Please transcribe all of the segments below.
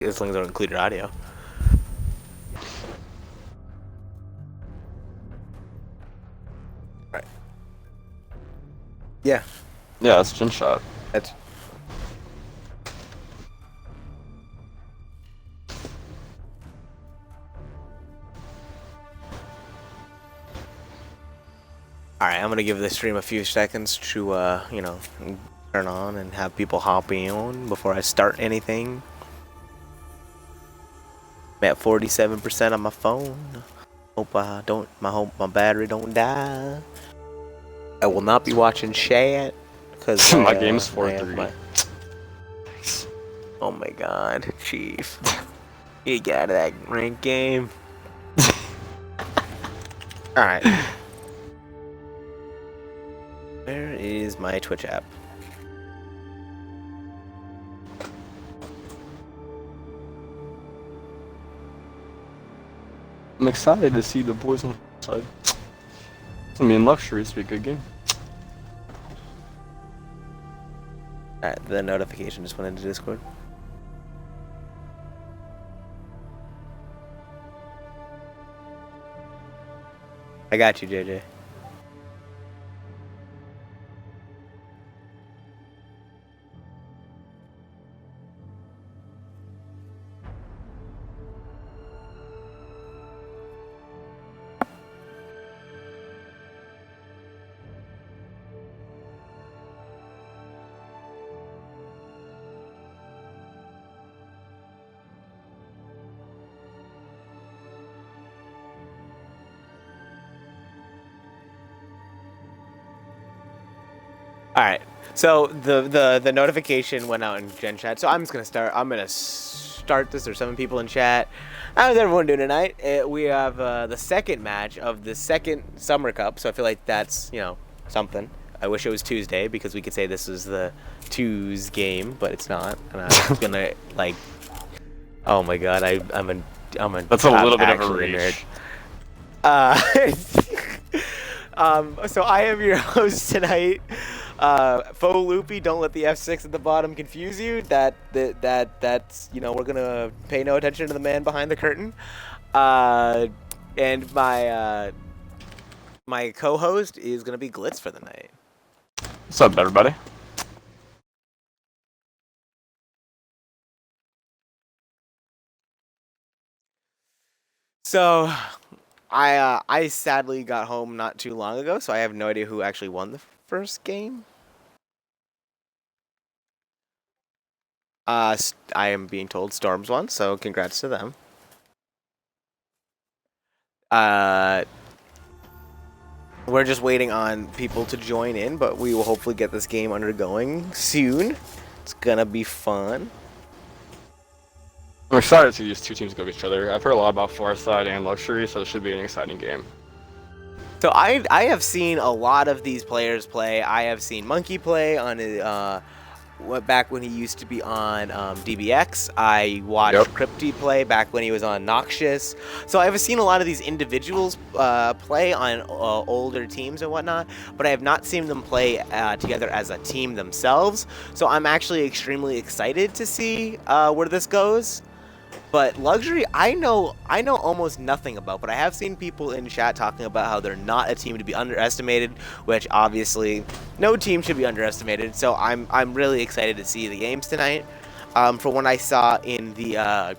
as long as they don't include your audio. Right. Yeah. Yeah, that's Gen Shot. That's. Alright, I'm gonna give the stream a few seconds to, turn on and have people hop in before I start anything. I'm at 47% on my phone. Hope my battery don't die. I will not be watching chat because my game's 4:30. Oh my god, Chief. You got that ranked game. Alright. Where is my Twitch app? I'm excited to see the boys on the side. I mean, Luxury is a good game. Alright, the notification just went into Discord. I got you, JJ. Alright, so the notification went out in Gen Chat, so I'm gonna start this. There's 7 people in chat. How's everyone doing tonight? We have the second match of the second Summer Cup, so I feel like that's, something. I wish it was Tuesday because we could say this is the Tues game, but it's not. And I'm gonna oh my god, I'm a That's a little bit of a reach. So I am your host tonight. Faux Loopy, don't let the F6 at the bottom confuse you. That's we're gonna pay no attention to the man behind the curtain. And my co-host is gonna be Glitz for the night. What's up, everybody? So, I sadly got home not too long ago, so I have no idea who actually won the first game. I am being told Storms won, so congrats to them. We're just waiting on people to join in, but we will hopefully get this game undergoing soon. It's gonna be fun. I'm excited to see these two teams go with each other. I've heard a lot about Farside and Luxury, so it should be an exciting game. So I have seen a lot of these players play. I have seen Monkey play on back when he used to be on DBX. I watched Crypty play back when he was on Noxious. So I've seen a lot of these individuals play on older teams and whatnot, but I have not seen them play together as a team themselves. So I'm actually extremely excited to see where this goes. But Luxury, I know almost nothing about, but I have seen people in chat talking about how they're not a team to be underestimated, which obviously no team should be underestimated. So I'm really excited to see the games tonight. From what I saw in the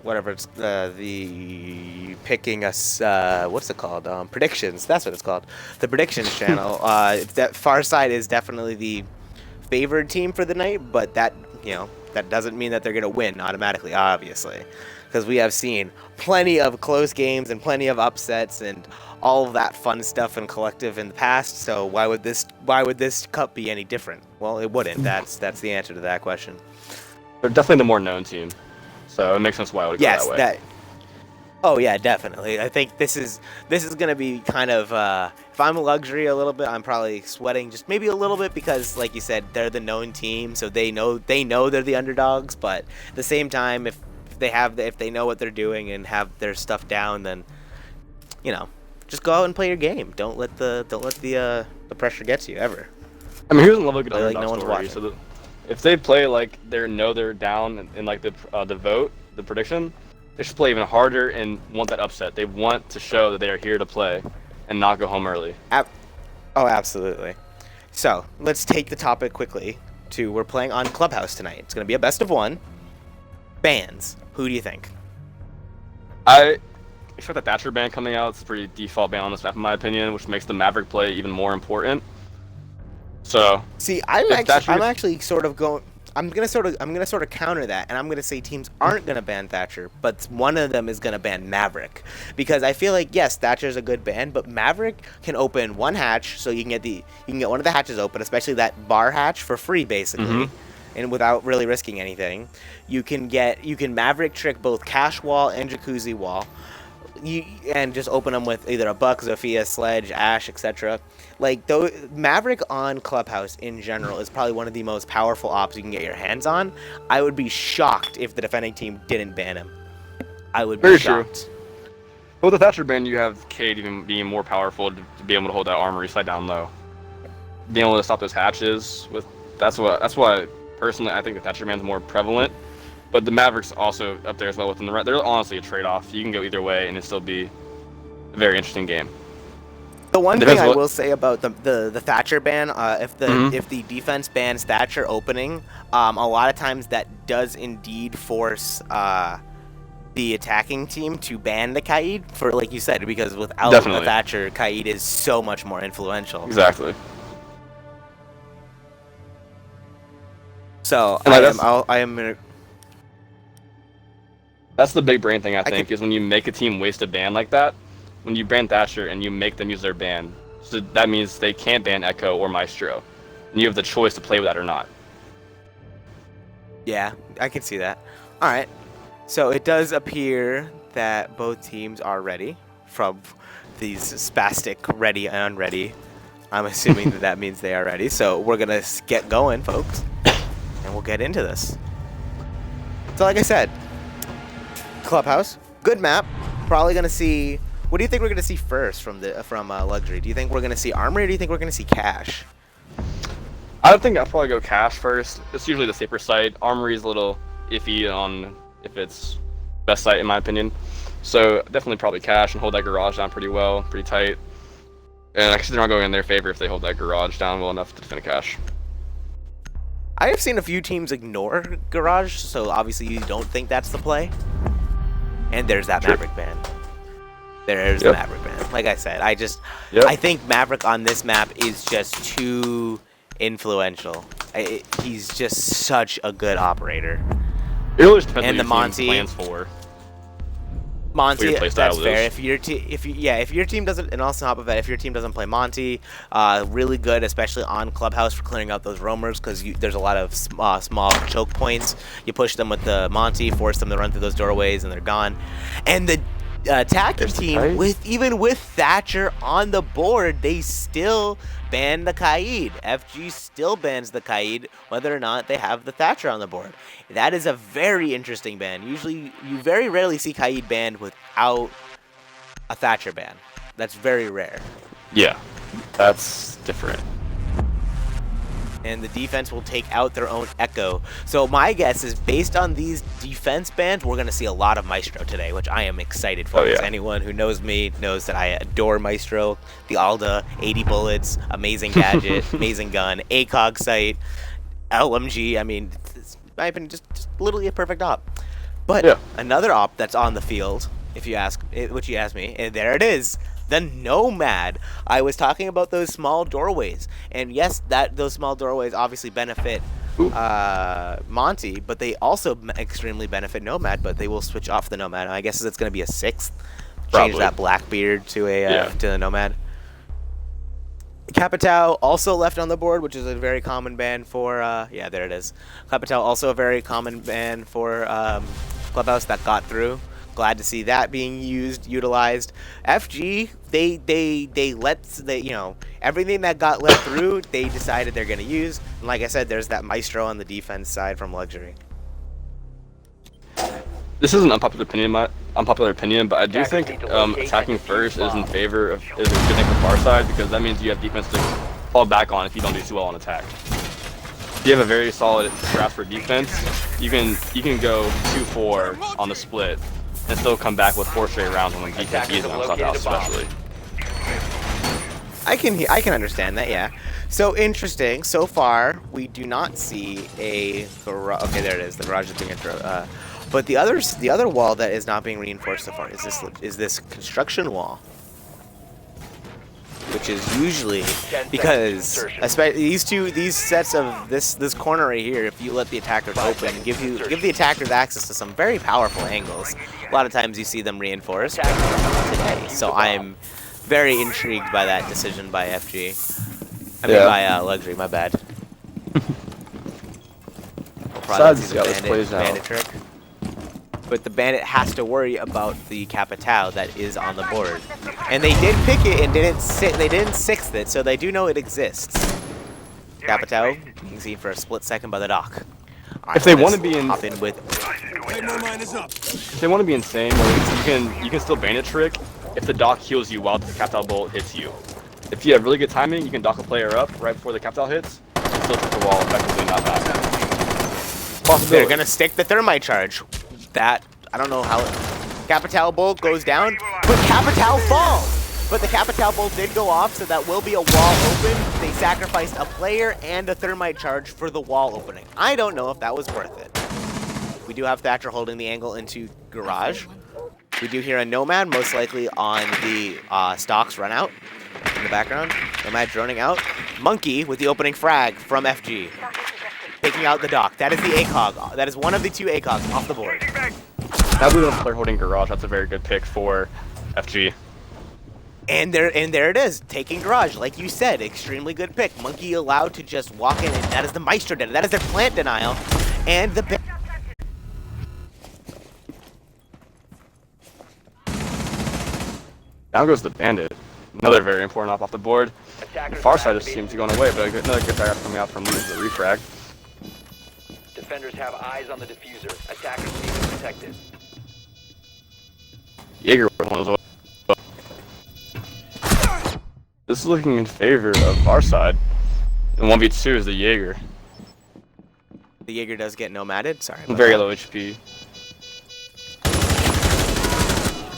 the picking us what's it called? Predictions. That's what it's called. The predictions channel. That Farside is definitely the favored team for the night, but that that doesn't mean that they're going to win automatically, obviously, because we have seen plenty of close games and plenty of upsets and all of that fun stuff in collective in the past. So why would this cup be any different? Well, it wouldn't. That's the answer to that question. They're definitely the more known team, so it makes sense why it would go that way. Oh yeah, definitely. I think this is gonna be kind of if I'm a Luxury a little bit, I'm probably sweating just maybe a little bit because, like you said, they're the known team, so they know they're the underdogs. But at the same time, if they know what they're doing and have their stuff down, then just go out and play your game. Don't let the pressure get to you ever. I mean, here's a level good like underdog no one's story. watching. So If they play like they're down in like the prediction, they should play even harder and want that upset. They want to show that they are here to play and not go home early. Oh, absolutely. So let's take the topic quickly to we're playing on Clubhouse tonight. It's going to be a best of one. Bans. Who do you think? I expect the Thatcher ban coming out. It's a pretty default ban on this map, in my opinion, which makes the Maverick play even more important. So see, I'm actually sort of going. I'm gonna sort of counter that, and I'm gonna say teams aren't gonna ban Thatcher, but one of them is gonna ban Maverick, because I feel like yes, Thatcher's a good ban, but Maverick can open one hatch, so you can get one of the hatches open, especially that bar hatch for free, basically, and without really risking anything. You can Maverick trick both Cash Wall and Jacuzzi Wall, and just open them with either a Buck, Zofia, Sledge, Ash, etc. Like, Maverick on Clubhouse in general is probably one of the most powerful ops you can get your hands on. I would be shocked if the defending team didn't ban him. I would be shocked. True. But with the Thatcher ban, you have Cade even being more powerful to be able to hold that armory side down low. Being able to stop those hatches that's why personally I think the Thatcher ban's more prevalent. But the Maverick's also up there as well within the they're honestly a trade-off. You can go either way and it'll still be a very interesting game. The one thing I will say about the Thatcher ban, if the defense bans Thatcher opening, a lot of times that does indeed force the attacking team to ban the Kaid for, like you said, because without the Thatcher, Kaid is so much more influential. Exactly. So I am gonna. That's the big brain thing I think is when you make a team waste a ban like that. When you ban Thatcher and you make them use their ban, so that means they can't ban Echo or Maestro, and you have the choice to play with that or not. Yeah, I can see that. All right, so it does appear that both teams are ready from these spastic ready and unready. I'm assuming that means they are ready. So we're gonna get going, folks, and we'll get into this. So like I said, Clubhouse, good map. Probably gonna see. What do you think we're going to see first from Luxury? Do you think we're going to see Armory, or do you think we're going to see Cash? I think I'll probably go Cash first. It's usually the safer site. Armory is a little iffy on if it's best site, in my opinion. So definitely probably Cash and hold that garage down pretty well, pretty tight. And actually they're not going in their favor if they hold that garage down well enough to defend Cash. I have seen a few teams ignore garage, so obviously you don't think that's the play. And there's that Maverick ban. There's the Maverick ban. Like I said, I think Maverick on this map is just too influential. He's just such a good operator. It really depends and what the Monty plans for. Monty, that's fair. If your team doesn't, and also on top of that, if your team doesn't play Monty, really good, especially on Clubhouse for clearing out those roamers, because there's a lot of small choke points. You push them with the Monty, force them to run through those doorways, and they're gone. And the attacking team, even with Thatcher on the board, they still ban the Kaid. FG still bans the Kaid, whether or not they have the Thatcher on the board. That is a very interesting ban. Usually, you very rarely see Kaid banned without a Thatcher ban. That's very rare. Yeah, that's different. And the defense will take out their own Echo. So my guess is, based on these defense bans, we're going to see a lot of Maestro today, which I am excited for. Because anyone who knows me knows that I adore Maestro, the Alda, 80 bullets, amazing gadget, amazing gun, ACOG sight, LMG. I mean, it's, in my opinion, just literally a perfect op. But another op that's on the field, if you ask, which you asked me, and there it is. The Nomad. I was talking about those small doorways, and yes, those small doorways obviously benefit Monty, but they also extremely benefit Nomad. But they will switch off the Nomad. I guess it's going to be a 6th. Change that Blackbeard to to the Nomad. Capitao also left on the board, which is a very common ban for there it is. Capitao also a very common ban for Clubhouse that got through. Glad to see that being utilized. FG, everything that got let through, they decided they're going to use. And like I said, there's that Maestro on the defense side from Luxury. This is an unpopular opinion, but I do think attacking first is a good thing for Farside, because that means you have defense to fall back on if you don't do too well on attack. you have a very solid grasp for defense, you can go 2-4 on the split and still come back with 4 straight rounds when the defense easily on the house, especially. I can understand that, yeah. So interesting. So far, we do not see a garage. Okay, there it is. The garage is being but the other wall that is not being reinforced so far is this construction wall, which is usually because especially these sets of this corner right here. If you let the attackers open, give the attackers access to some very powerful angles. A lot of times you see them reinforced. Today, so I'm very intrigued by that decision by FG. I mean, by Luxury, my bad. Besides, this plays bandit trick. But the bandit has to worry about the Capitao that is on the board. And they did pick it and they didn't sixth it, so they do know it exists. Capitao being seen for a split second by the dock. Right, if they want to be hop in with if they want to be insane, you can still bandit trick if the dock heals you while the Capitao bolt hits you. If you have really good timing, you can dock a player up right before the Capitao hits, and still hit the wall effectively, not bad. They're gonna stick the thermite charge. That, I don't know how Capitao bolt goes down, but Capitao falls! But the Capitao bolt did go off, so that will be a wall open. They sacrificed a player and a thermite charge for the wall opening. I don't know if that was worth it. We do have Thatcher holding the angle into garage. We do hear a Nomad, most likely on the stocks run out in the background. Nomad droning out. Monkey with the opening frag from FG. Taking out the dock. That is the ACOG. That is one of the 2 ACOGs off the board. Now we have a player holding garage. That's a very good pick for FG. And there it is, taking garage. Like you said, extremely good pick. Monkey allowed to just walk in, and that is the Maestro denial. That is their plant denial. And the down goes the bandit. Another very important off the board. Farside just seems to be going away, but another good back coming out from the refrag. Defenders have eyes on the diffuser. Attackers need to protect it. Jaeger with one as well. This is looking in favor of Farside. And 1v2 is the Jaeger. The Jaeger does get nomaded. Sorry. Very low HP.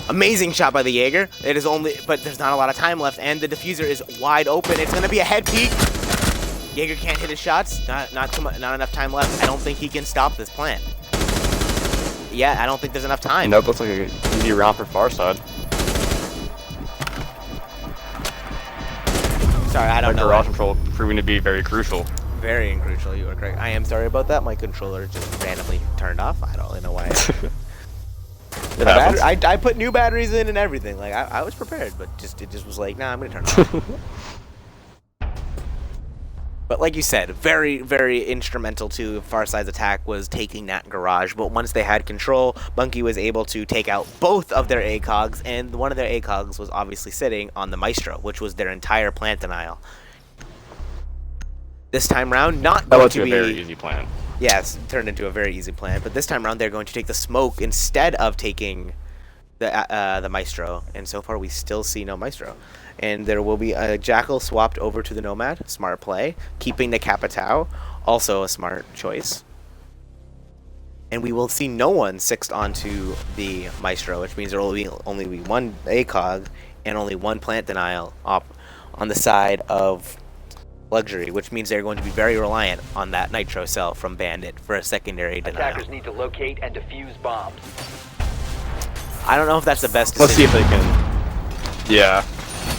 Amazing shot by the Jaeger. It is only, but there's not a lot of time left, and the diffuser is wide open. It's gonna be a head peek. Jaeger can't hit his shots. Not enough time left. I don't think he can stop this plant. Yeah, I don't think there's enough time. Nope, looks like an easy round for Farside. Sorry, I don't know. Garage control proving to be very crucial. Very crucial. You are correct. I am sorry about that. My controller just randomly turned off. I don't really know why. I put new batteries in and everything. Like I was prepared, but it just was like, nah, I'm gonna turn it off. But like you said, very instrumental to Farside's attack was taking that garage. But once they had control, Monkey was able to take out both of their ACOGs, and one of their ACOGs was obviously sitting on the Maestro, which was their entire plant denial. This time round, not going to be a very easy plan. Yes, it turned into a very easy plan. But this time around, they're going to take the smoke instead of taking the Maestro. And so far, we still see no Maestro. And there will be a Jackal swapped over to the Nomad. Smart play. Keeping the Capitao. Also a smart choice. And we will see no one sixth onto the Maestro, which means there will only be one ACOG and only one plant denial up on the side of Luxury, which means they're going to be very reliant on that Nitro cell from Bandit for a secondary denial. Attackers need to locate and defuse bombs. I don't know if that's the best decision. Let's see if they can. Yeah.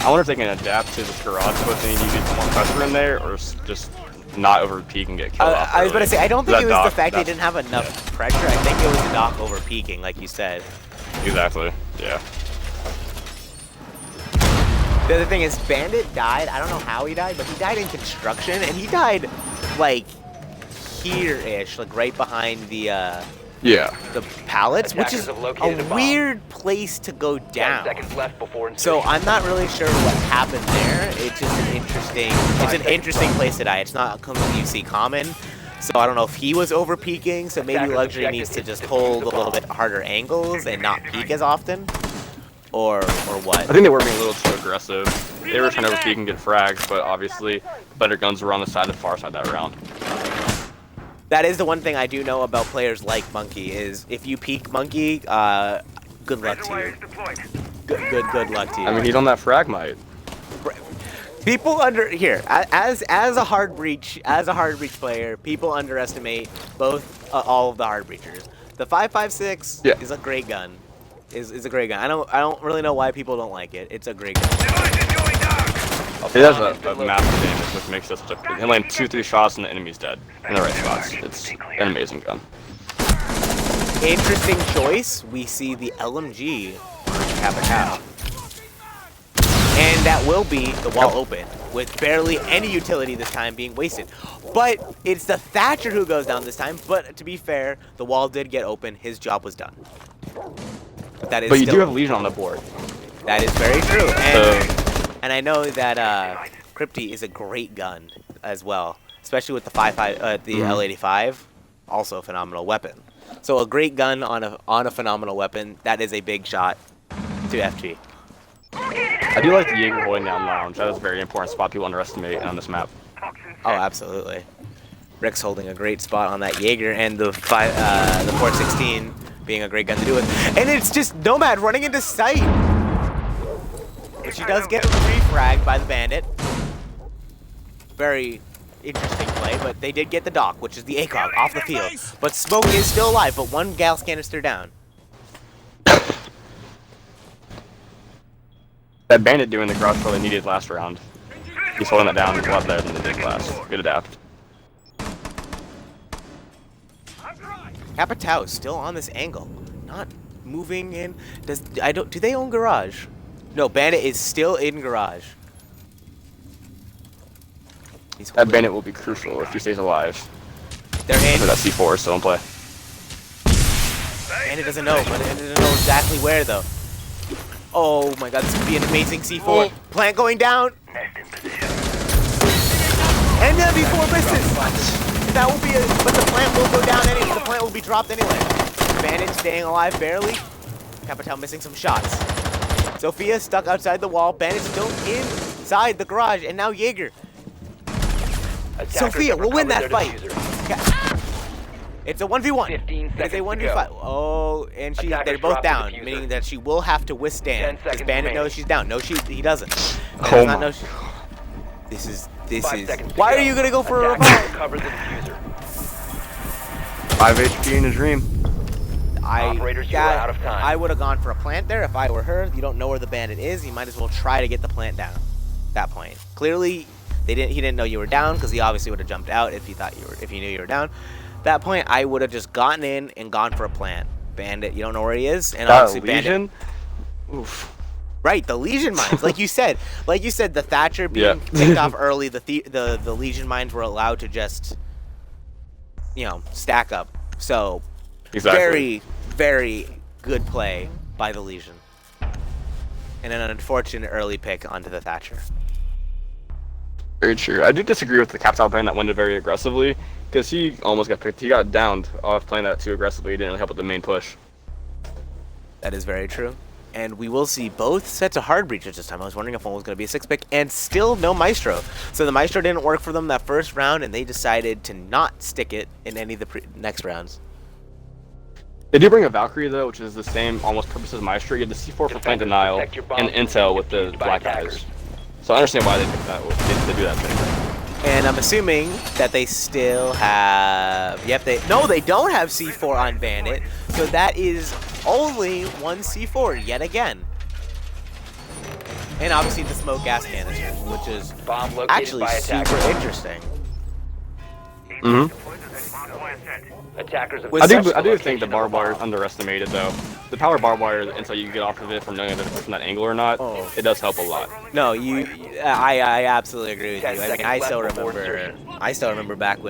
I wonder if they can adapt to this garage split thing. You get more pressure in there, or just not over peak and get killed off. I was about to say, I don't think it was the fact they didn't have enough pressure. I think it was the dock over peaking, like you said. Exactly. Yeah. The other thing is, Bandit died. I don't know how he died, but he died in construction, and he died like here-ish, like right behind the pallets, which is a weird place to go down. So I'm not really sure what happened there. It's just an interesting place to die. It's not completely common. So I don't know if he was over peaking, so maybe Luxury needs to just hold a little bit harder angles and not peak as often. Or what? I think they were being a little too aggressive. They were trying to over peak and get frags, but obviously better guns were on the side of Farside that round. That is the one thing I do know about players like Monkey is if you peak Monkey, good luck to you. Good luck to you. I mean, he's on that fragmite. People as a hard breach player, people underestimate both all of the hard breachers. The 5.56 is a great gun. Is a great gun. I don't really know why people don't like it. It's a great gun. It does a massive damage, which makes it such a. He land 2-3 shots and the enemy's dead in the right spots. It's an amazing gun. Interesting choice. We see the LMG on Capitao. And that will be the wall open, with barely any utility this time being wasted. But it's the Thatcher who goes down this time, but to be fair, the wall did get open, his job was done. But you do have Legion on the board. That is very true. And I know that Crypty is a great gun as well, especially with the L85, also a phenomenal weapon. So a great gun on a phenomenal weapon, that is a big shot to FG. I do like the Jaeger holding down lounge. That is a very important spot people underestimate on this map. Oh, absolutely. Rick's holding a great spot on that Jaeger, and the 416 being a great gun to do it. And it's just Nomad running into sight. But she does get refragged by the bandit. Very interesting play, but they did get the dock, which is the ACOG, off the field. But Smoke is still alive, but one gas canister down. That bandit doing the garage probably needed last round. He's holding that down a lot better than they did last. Good adapt. Capitao is still on this angle, not moving in. Do they own garage? No, Bandit is still in garage. That bandit will be crucial if he stays alive. They're in. For that C4 is still in play. Bandit doesn't know, but it doesn't know exactly where though. Oh my god, this would be an amazing C4. Oh. Plant going down. And the V4 misses. That will be but the plant will go down anyway. The plant will be dropped anyway. Bandit staying alive barely. Capitao missing some shots. Sophia stuck outside the wall. Bandit still inside the garage, and now Jaeger. Sophia will win that fight. It's a 1v1. It's a 1v5. Oh, and they're both down, meaning that she will have to withstand. Because Bandit knows she's down. No, he doesn't. Oh does not know this is. Why are you gonna go for a revive? 5 HP in a dream. I would have gone for a plant there if I were her. You don't know where the bandit is. You might as well try to get the plant down. At that point, clearly, he didn't know you were down because he obviously would have jumped out if he knew you were down. At that point, I would have just gotten in and gone for a plant. Bandit, you don't know where he is, and obviously Legion. Bandit. Oof. Right, the Legion mines, like you said, the Thatcher being picked off early. The Legion mines were allowed to just, stack up. So, very, very good play by the Legion, and an unfortunate early pick onto the Thatcher. Very true. I do disagree with the Capitao plan that went very aggressively, because he almost got picked. He got downed off playing that too aggressively. He didn't really help with the main push. That is very true. And we will see both sets of hard breaches this time. I was wondering if one was going to be a 6-pick, and still no Maestro. So the Maestro didn't work for them that first round, and they decided to not stick it in any of the next rounds. They do bring a Valkyrie though, which is the same almost purpose as Maestro. You have the C4 for plant denial and Intel with the black eyes. So I understand why they picked that. They do that thing. And I'm assuming that they still have. Yep, they don't have C4 on Bandit. So that is only one C4 yet again. And obviously the smoke gas canister, which is actually super interesting. I do think the barbed wire is underestimated though. The power barbed wire until you get off of it from knowing if it's from that angle or not, it does help a lot. No, I absolutely agree with you. I mean, I still remember back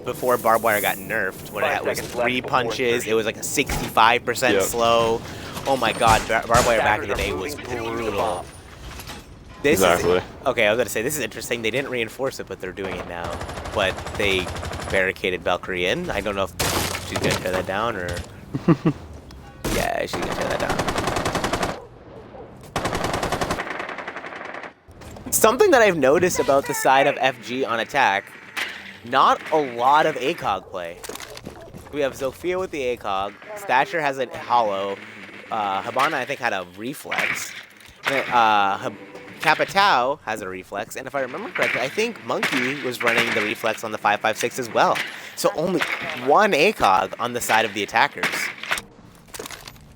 before barbed wire got nerfed, when it was 3 punches, it was like a 65% slow. Oh my god, barbed wire back in the day was brutal. Exactly. Okay, I was gonna say this is interesting. They didn't reinforce it, but they're doing it now. But they barricaded Valkyrie in. I don't know if she's gonna tear that down or. Yeah, she's gonna tear that down. Something that I've noticed about the side of FG on attack not a lot of ACOG play. We have Zofia with the ACOG. Thatcher has a hollow. Habana, I think, had a reflex. Capitao has a reflex. And if I remember correctly, I think Monkey was running the reflex on the 5.56 as well. So only one ACOG on the side of the attackers.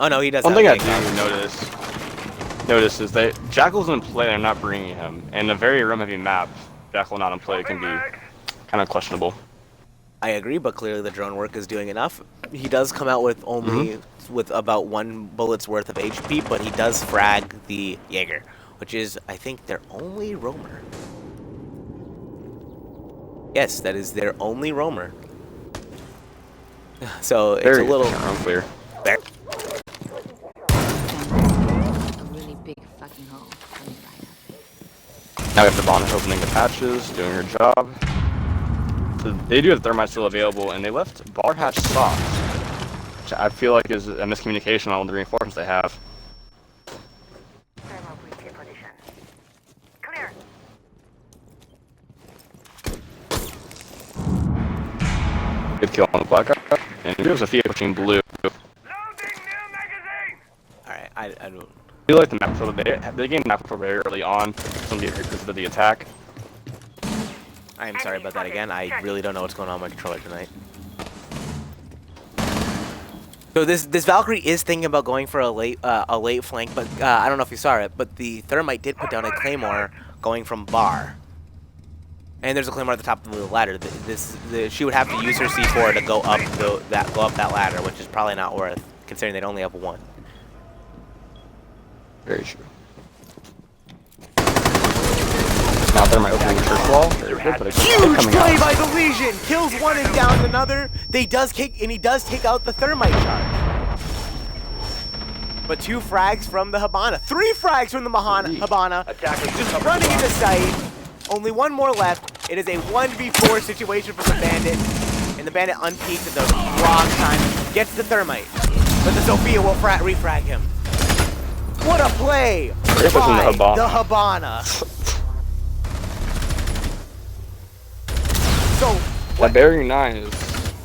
Oh, no, he does One have thing I ACOG. do notice is that Jackal's in play, they're not bringing him. And a very roam-heavy map, Jackal not in play can be kind of questionable. I agree, but clearly the drone work is doing enough. He does come out with only with about 1 bullet's worth of HP, but he does frag the Jaeger, which is, I think, their only roamer. Yes, that is their only roamer. So it's a little unclear. A really big fucking hole. Now we have the Bonnet opening the patches, doing her job. So they do have thermite still available, and they left bar hatch soft, which I feel like is a miscommunication on the reinforcements they have. Good kill on the black guy, and here's Sophia pushing blue. Alright, I don't... I feel like the map control, they gained map control very early on, some because of the attack. I am sorry about that again. I really don't know what's going on with my controller tonight. So this Valkyrie is thinking about going for a late flank, but I don't know if you saw it, but the Thermite did put down a Claymore going from bar. And there's a Claymore at the top of the ladder. She would have to use her C4 to go up that ladder, which is probably not worth, considering they'd only have one. Very true. Now Thermite opening the church wall. Huge play by the Legion! Kills one and downs another. He does take out the Thermite charge. But 2 frags from the Habana. 3 frags from the Habana. Just running into sight. Only 1 more left. It is a 1v4 situation for the Bandit. And the Bandit unpeaked at the wrong time. Gets the Thermite. But the Sophia will refrag him. What a play by the Habana. So that bearing 9 is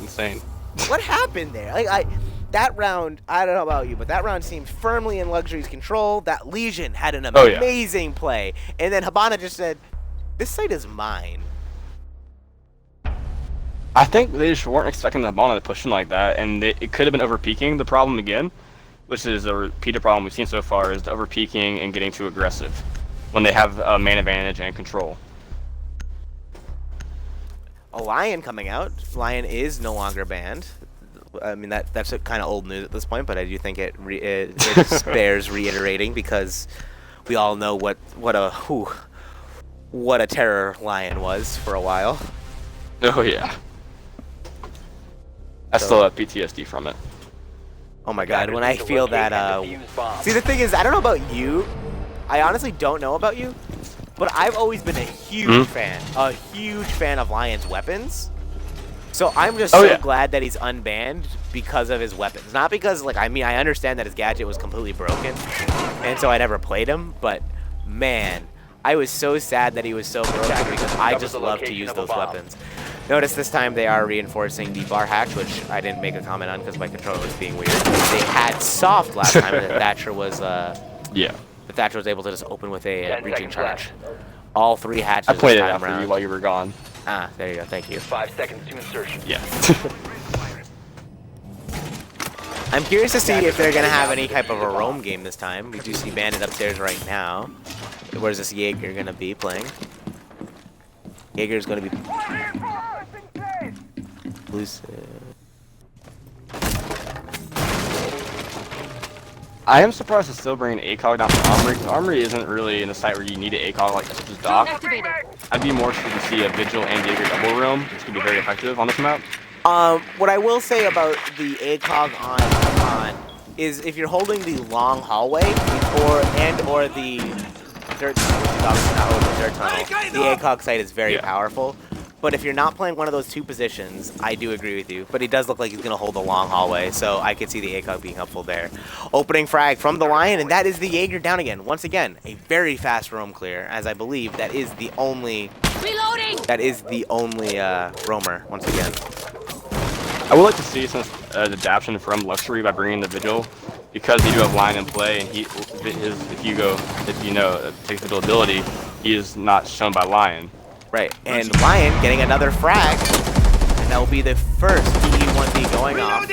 insane. What happened there? That round, I don't know about you, but that round seemed firmly in Luxury's control. That Legion had an amazing play. And then Habana just said, this site is mine. I think they just weren't expecting the Habana to push in like that, and it could have been overpeaking. The problem again, which is a repeated problem we've seen so far, is the overpeaking and getting too aggressive when they have a man advantage and control. A Lion coming out. Lion is no longer banned. I mean, that's kind of old news at this point, but I do think it bears reiterating because we all know what a terror Lion was for a while. Oh yeah. I still have PTSD from it. Oh my god, when I feel that, see, the thing is, I don't know about you. I honestly don't know about you, but I've always been a huge fan of Lion's weapons. So I'm just so glad that he's unbanned because of his weapons. Not because, like, I mean, I understand that his gadget was completely broken, and so I never played him, but man, I was so sad that he was so broken because I just love to use those weapons. Notice this time they are reinforcing the bar hatch, which I didn't make a comment on because my controller was being weird. They had soft last time, and Thatcher was the Thatcher was able to just open with a reaching charge. All 3 hatches. I played it after you while you were gone. Ah, there you go. Thank you. 5 seconds to insertion. Yeah. I'm curious to see if they're gonna have any type of a roam game this time. We do see Bandit upstairs right now. Where's this Jaeger gonna be playing? Jaeger's gonna be elusive. I am surprised to still bring an ACOG down from Armory, because Armory isn't really in a site where you need an ACOG like such as Doc. I'd be more interested to see a Vigil and Jaeger double roam, which could be very effective on this map. What I will say about the ACOG on is if you're holding the long hallway or the dirt tunnel, the ACOG site is very powerful. But if you're not playing one of those 2 positions, I do agree with you. But he does look like he's going to hold a long hallway, so I could see the ACOG being helpful there. Opening frag from the Lion, and that is the Jaeger down again. Once again, a very fast roam clear, as I believe that is the only Reloading! That is the only roamer, once again. I would like to see some adaptation from Luxury by bringing the Vigil, because you do have Lion in play, and if you takes Vigil ability, he is not shown by Lion. Right, and Lion getting another frag, and that will be the first E1D going off.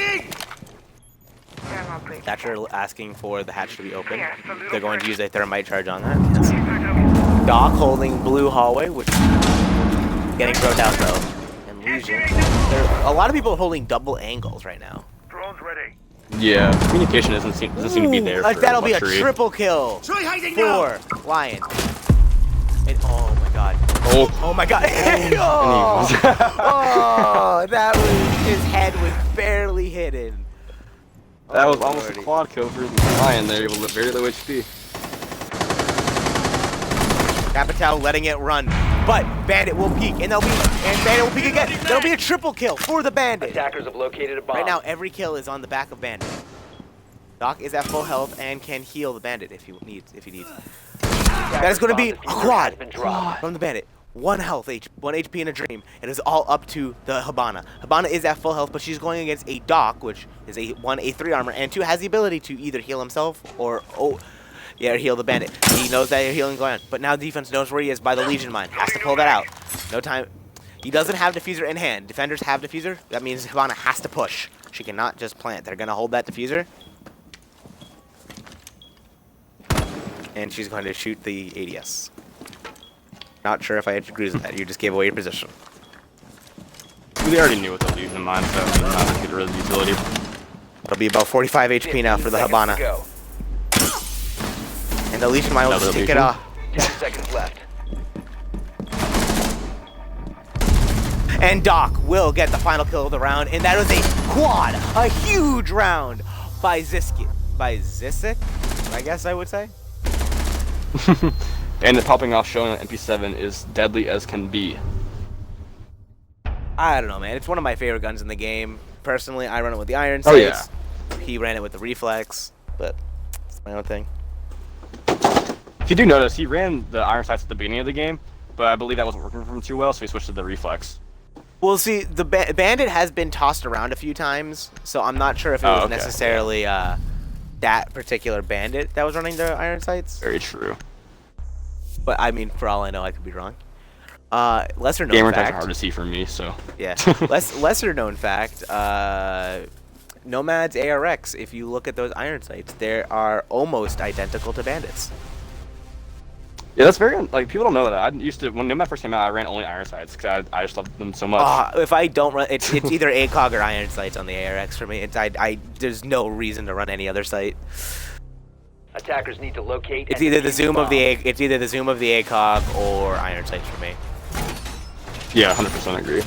Thatcher asking for the hatch to be open. They're going to use a thermite charge on that. Doc holding blue hallway, which getting thrown out though. And Legion. A lot of people holding double angles right now. Drones ready. Yeah, communication doesn't seem to be there. For that'll Luxury. be a triple kill for Lion. And oh my god. Oh my god. Oh, that was, his head was barely hidden. That was almost a quad kill for Lion there with very low HP. Capital letting it run, but Bandit will peek, and Bandit will peek again. There'll be a triple kill for the Bandit. Attackers have located a bomb. Right now, every kill is on the back of Bandit. Doc is at full health and can heal the Bandit if he needs. That is going to be a quad from the Bandit. 1 health, 1 HP in a dream. It is all up to the Hibana. Hibana is at full health, but she's going against a Doc, which is a 3 armor, and 2 has the ability to either heal himself or heal the Bandit. He knows that healing going on, but now defense knows where he is by the Legion mine. Has to pull that out. No time. He doesn't have diffuser in hand. Defenders have diffuser. That means Hibana has to push. She cannot just plant. They're gonna hold that diffuser, and she's going to shoot the ADS. Not sure if I agree with that. You just gave away your position. We already knew what the Legion mine, so it's not a good res utility. It'll be about 45 HP now for the Hibana. And the Legion mine will just take it off. 10 seconds left. And Doc will get the final kill of the round, and that was a quad, a huge round by Zisik, I guess I would say. And the popping off showing on MP7 is deadly as can be. I don't know, man. It's one of my favorite guns in the game. Personally, I run it with the iron sights. Oh, yeah. He ran it with the reflex, but it's my own thing. If you do notice, he ran the iron sights at the beginning of the game, but I believe that wasn't working for him too well, so he switched to the reflex. Well, see, the Bandit has been tossed around a few times, so I'm not sure if it was necessarily that particular Bandit that was running the iron sights. Very true. But I mean, for all I know, I could be wrong. Lesser known Gamer fact. tags are hard to see for me, so. Yeah. Lesser known fact. Nomad's ARX. If you look at those iron sights, they are almost identical to Bandits. Yeah, that's very people don't know that. I used to when Nomad first came out, I ran only iron sights because I just loved them so much. If I don't run, it's either ACOG or iron sights on the ARX for me. There's no reason to run any other sight. Attackers need to locate. It's either the zoom of the ACOG or iron sights for me. Yeah, 100% agree.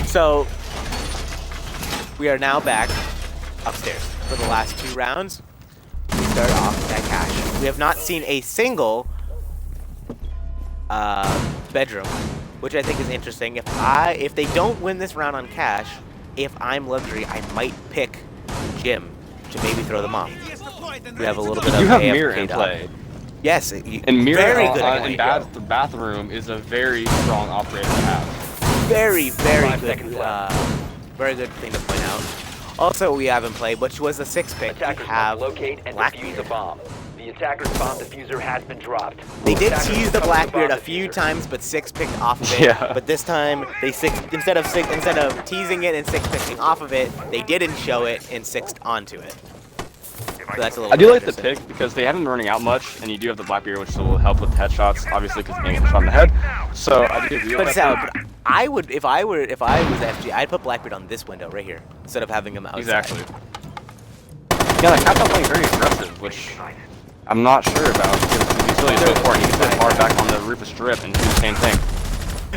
So we are now back upstairs for the last 2 rounds. We start off at cash. We have not seen a single bedroom, which I think is interesting. If they don't win this round on cash, if I'm Luxury, I might pick Jim to maybe throw them off. We have a little bit of. You have AFK Mirror in play. Yes, and Mirror very good in the bathroom is a very strong operator to have. Very good thing to point out. Also, we have in play, which was a 6 pick. Attackers We have must locate and defuse a bomb. The attacker's bomb diffuser has been dropped. They did Attackers tease the recover Blackbeard a bomb few diffuser. times, but 6 picked off of it. Yeah. But this time, instead of teasing it and 6 picking off of it, they didn't show it and 6'd onto it. So that's a little. I do like the interesting. pick because they haven't been running out much, and you do have the Blackbeard, which will help with headshots, obviously, because you can get shot in the head. So I do agree with But that. I would, if I was FG, I'd put Blackbeard on this window right here instead of having him outside. Exactly. Yeah, like Cap's playing very aggressive, which I'm not sure about because the utility is so important. He can put far back on the roof of strip and do the same thing.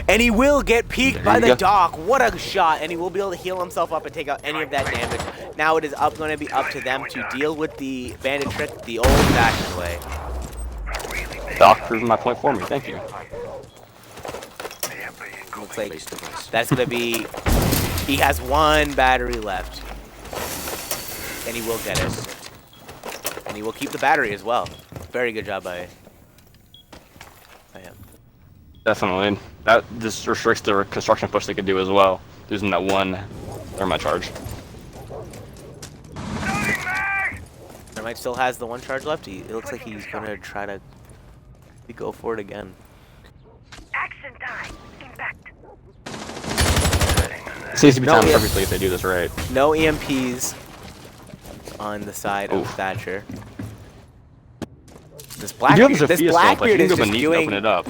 And he will get peeked by you the go. Doc. What a shot! And he will be able to heal himself up and take out any of that damage. Now it is going to be up to them to deal with the bandit trick the old-fashioned way. Doc proving my point for me. Thank you. Looks like that's going to be. He has 1 battery left, and he will get it. And he will keep the battery as well. Very good job by Definitely. That just restricts the construction push they could do as well, losing that one thermite charge. Thermite still has the one charge left. It looks like he's gonna try to go for it again. Action time. Impact. It seems to be timed EMP. perfectly if they do this right. No EMPs on the side of Thatcher. This Blackbeard is just open it up.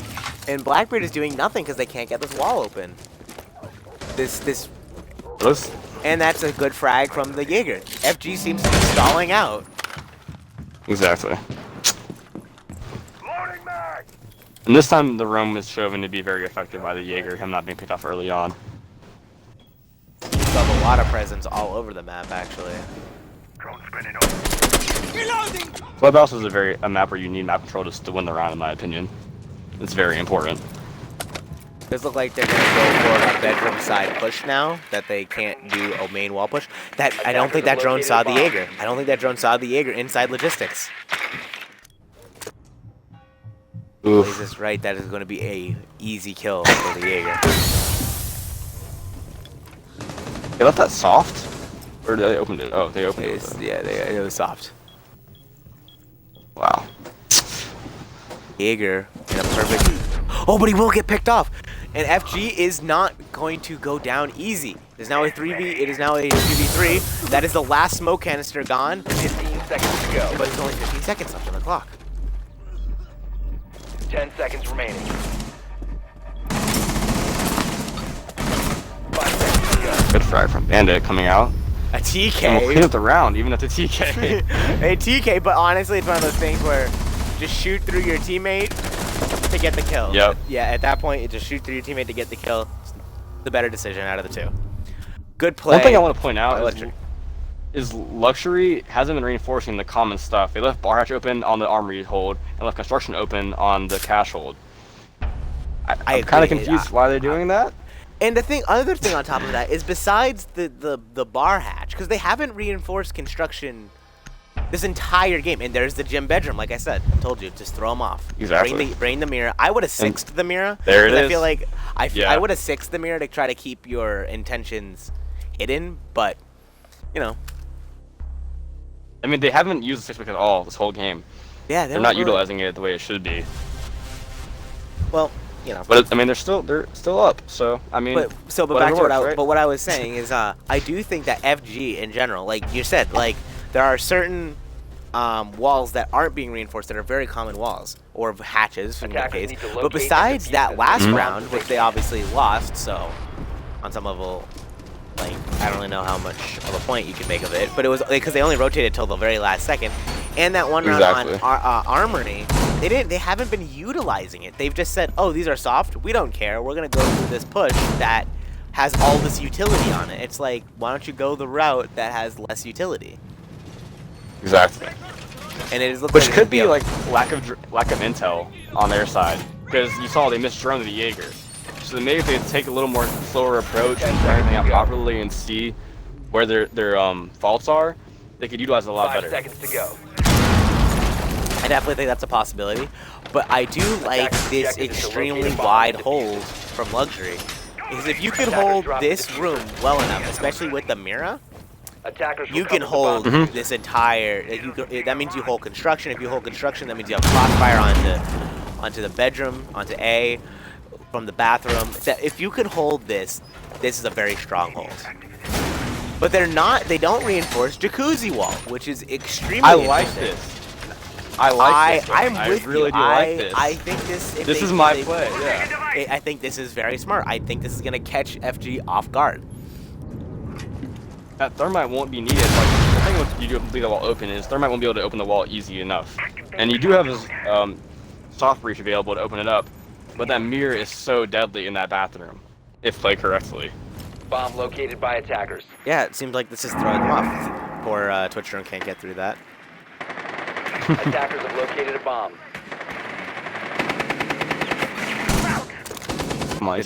and Blackbeard is doing nothing because they can't get this wall open. This and that's a good frag from the Jaeger. FG seems to be stalling out. Exactly. And this time the roam is shown to be very effective by the Jaeger, him not being picked off early on. You have a lot of presence all over the map, actually. Clubhouse is a map where you need map control just to win the round, in my opinion. It's very important. Does look like they're gonna go for a bedroom side push now. That they can't do a main wall push. I don't think that drone saw the Jaeger. I don't think that drone saw the Jaeger inside logistics. Oof. Is this right? That is going to be a easy kill for the Jaeger. They left that soft? Or did they open it? Oh, they opened it. Yeah, it was soft. Wow. Jaeger in a perfect. Oh, but he will get picked off. And FG is not going to go down easy. It is now a 3v. It is now a 2v3. That is the last smoke canister gone. 15 seconds to go. But it's only 15 seconds left on the clock. 10 seconds remaining. 5 seconds to go. Good frag from Bandit coming out. A And we'll TK. clean up the round, even at the TK. A TK, but honestly, it's one of those things where just shoot through your teammate to get the kill. Yep. Yeah, at that point, you just shoot through your teammate to get the kill. It's the better decision out of the two. Good play. One thing I want to point out Electric. is Luxury hasn't been reinforcing the common stuff. They left bar hatch open on the armory hold and left construction open on the cache hold. I'm kind of confused why they're doing that. And the other thing on top of that is besides the bar hatch, because they haven't reinforced construction this entire game. And there's the gym bedroom, like I said. I told you, just throw them off. Exactly. Bring the mirror. I would have sixed the mirror. There it is. I feel like I would have sixed the mirror to try to keep your intentions hidden, but you know. I mean, they haven't used the six pick at all this whole game. Yeah, they're not utilizing it the way it should be. Well, you know. But I mean, they're still up. So I mean, back to what I was saying is, I do think that FG in general, like you said, like there are certain walls that aren't being reinforced that are very common walls or hatches in that case. But besides that last round, which they obviously lost, so on some level, like I don't really know how much of a point you can make of it, but it was because they only rotated till the very last second, and that one round on Armory. They haven't been utilizing it. They've just said, oh, these are soft. We don't care. We're going to go through this push that has all this utility on it. It's like, why don't you go the route that has less utility? Exactly. And it is which could be like lack of intel on their side, because you saw they missed drone to the Jaeger. So maybe if they take a little more slower approach and try everything out properly and see where their faults are, they could utilize it a lot better. 5 seconds to go. I definitely think that's a possibility, but I do like this extremely wide hold from Luxury. Because if you can hold this room well enough, especially with the Mira, you can hold this entire. That means you hold construction. If you hold construction, that means you have crossfire onto the bedroom, onto A, from the bathroom. If you can hold this, this is a very strong hold. But they're not. They don't reinforce jacuzzi wall, which is extremely. I like this. I'm with really you. do like this. I think this. This is my play. Yeah. I think this is very smart. I think this is gonna catch FG off guard. That thermite won't be needed. Like, the thing with you do leave the wall open is thermite won't be able to open the wall easy enough. And you do have this soft breach available to open it up, but that mirror is so deadly in that bathroom, if played correctly. Bomb located by attackers. Yeah, it seems like this is throwing them off. Poor Twitch drone can't get through that. Attackers have located a bomb. Come on,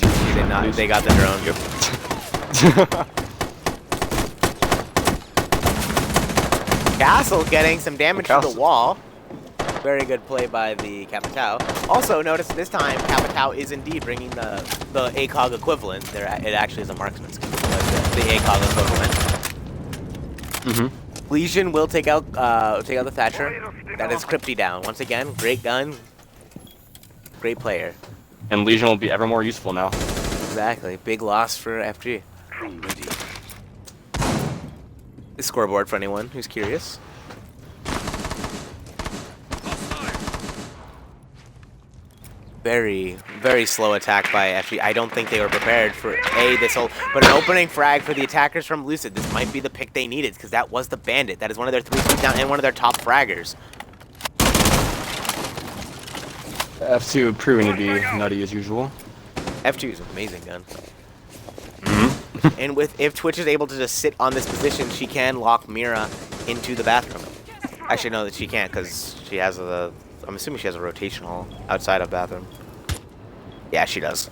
They got the drone. Castle getting some damage to the wall. Very good play by the Capitao. Also, notice this time Capitao is indeed bringing the ACOG equivalent. It actually is a marksman skill, but the ACOG equivalent. Legion will take out the Thatcher. That is Crypty down. Once again, great gun, great player. And Legion will be ever more useful now. Exactly. Big loss for FG. The scoreboard for anyone who's curious. Very, very slow attack by FG. I don't think they were prepared for this whole, but an opening frag for the attackers from Lucid. This might be the pick they needed because that was the Bandit. That is one of their 3 feet down and one of their top fraggers. F2 proving to be nutty as usual. F2 is an amazing gun. And if Twitch is able to just sit on this position, she can lock Mira into the bathroom. Actually, no, that she can't because she has a. I'm assuming she has a rotational outside of bathroom. Yeah, she does.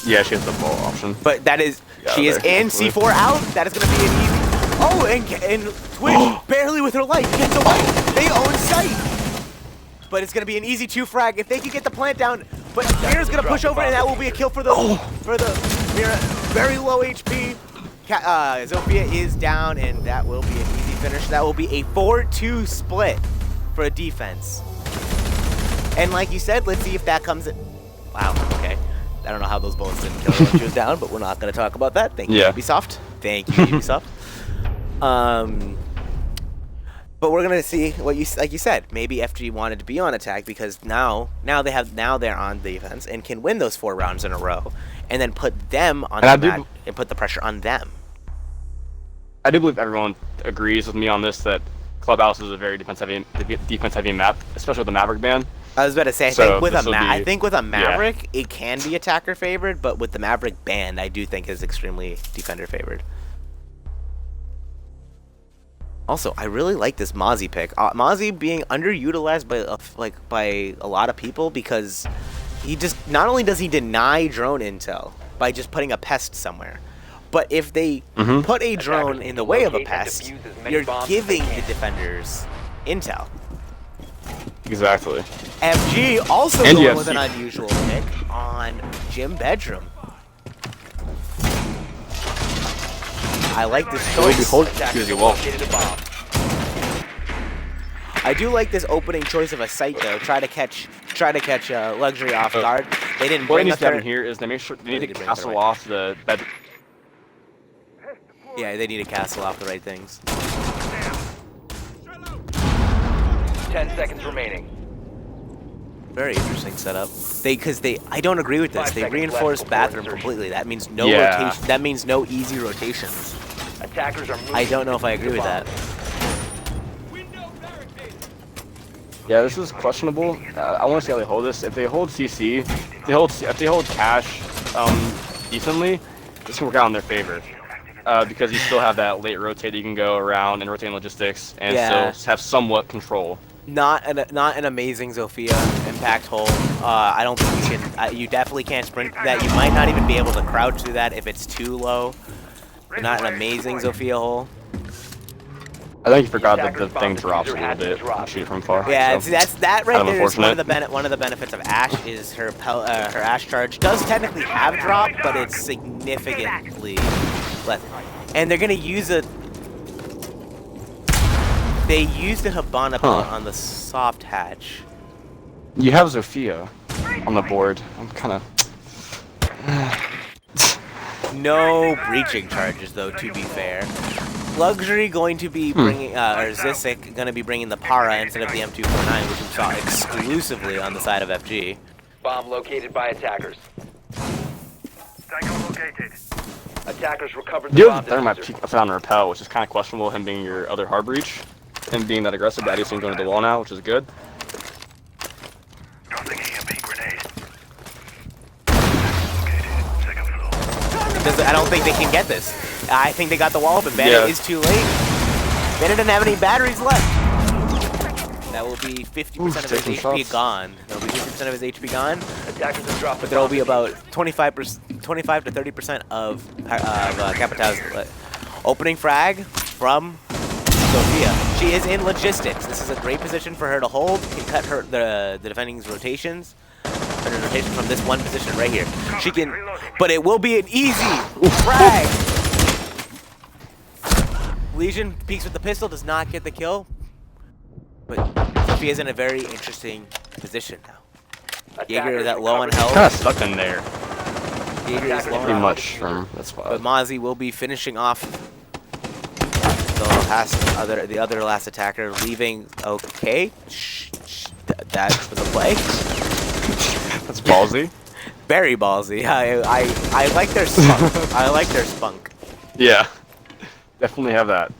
Yeah, she has the ball option. But that is, she is in, C4 out. That is going to be an easy. Oh, and Twitch barely with her life gets away. They own sight. But it's going to be an easy 2 frag if they can get the plant down. But Mira's going to push over, and that will be a kill for the Mira. Very low HP. Zofia is down, and that will be an easy finish. That will be a 4-2 split for a defense. And like you said, let's see if that comes in. Wow, okay. I don't know how those bullets didn't kill her when she was down, but we're not going to talk about that. Thank you, Ubisoft. Thank you, Ubisoft. But we're going to see what like you said, maybe FG wanted to be on attack because now they're on defense and can win those 4 rounds in a row and then put them on the mat and put the pressure on them. I do believe everyone agrees with me on this that Clubhouse is a very defense-heavy map, especially with the Maverick ban. I was about to say, I think with a Maverick, it can be attacker favored, but with the Maverick ban, I do think is extremely defender favored. Also, I really like this Mozzie pick. Mozzie being underutilized by a lot of people because he just not only does he deny drone intel by just putting a pest somewhere, but if they put a drone in the way of a pest, you're giving the defenders intel. Exactly. FG also going with an unusual pick on Jim Bedroom. I like this choice. I do like this opening choice of a site though. Try to catch Luxury off guard. They didn't bring up down here is they make sure they need to castle off the bed. Yeah, they need to castle off the right things. 10 seconds remaining. Very interesting setup. I don't agree with this. They reinforce bathroom completely. That means no rotation. That means no easy rotations. Attackers are moving. I don't know if I agree with that. Yeah, this is questionable. I want to see how they hold this. If they hold CC, if they hold cash decently, this can work out in their favor. Because you still have that late rotate that you can go around and rotate in logistics and still have somewhat control. Not an amazing Zofia impact hole. I don't think you can. You definitely can't sprint that. You might not even be able to crouch through that if it's too low. Not an amazing Zofia hole. I think you forgot that the thing drops a little bit. Shoot from far. Yeah, so. that right there is one of the benefits of Ash is her Ash charge does technically have drop, but it's significantly less. And they're gonna use a. They used a Habana pellet on the soft hatch. You have Zofia on the board. I'm kind of. No breaching charges though, to be fair. Luxury going to be bringing, or Zisik going to be bringing the Para instead of the M249, which we saw exclusively on the side of FG. Bomb located by attackers. Psycho located. Attackers recovered the You bomb have thermite diffuser. peek upside down repel, which is kind of questionable. Him being your other hard breach, him being that aggressive, but he's going to the wall now, which is good. Dropping EMP grenade. I don't think they can get this. I think they got the wall open. Bandit is too late. Bandit didn't have any batteries left. That will be 50% of his HP gone. That will be 50% of his HP gone. Attackers have dropped. But there will be about 25 to 30% of Capitao's opening frag from Sophia. She is in logistics. This is a great position for her to hold. Can cut her the defending's rotations. Her rotation from this one position right here. She can, but it will be an easy frag. Legion peeks with the pistol, does not get the kill. But Sophia's in a very interesting position now. Jaeger is at low on health. Kind of stuck in there. Jaeger is low on Pretty health. much from that spot. But Mozzie will be finishing off the other last attacker, leaving. Okay, that was a play. That's ballsy. Very ballsy. I like their spunk. I like their spunk. Yeah, definitely have that.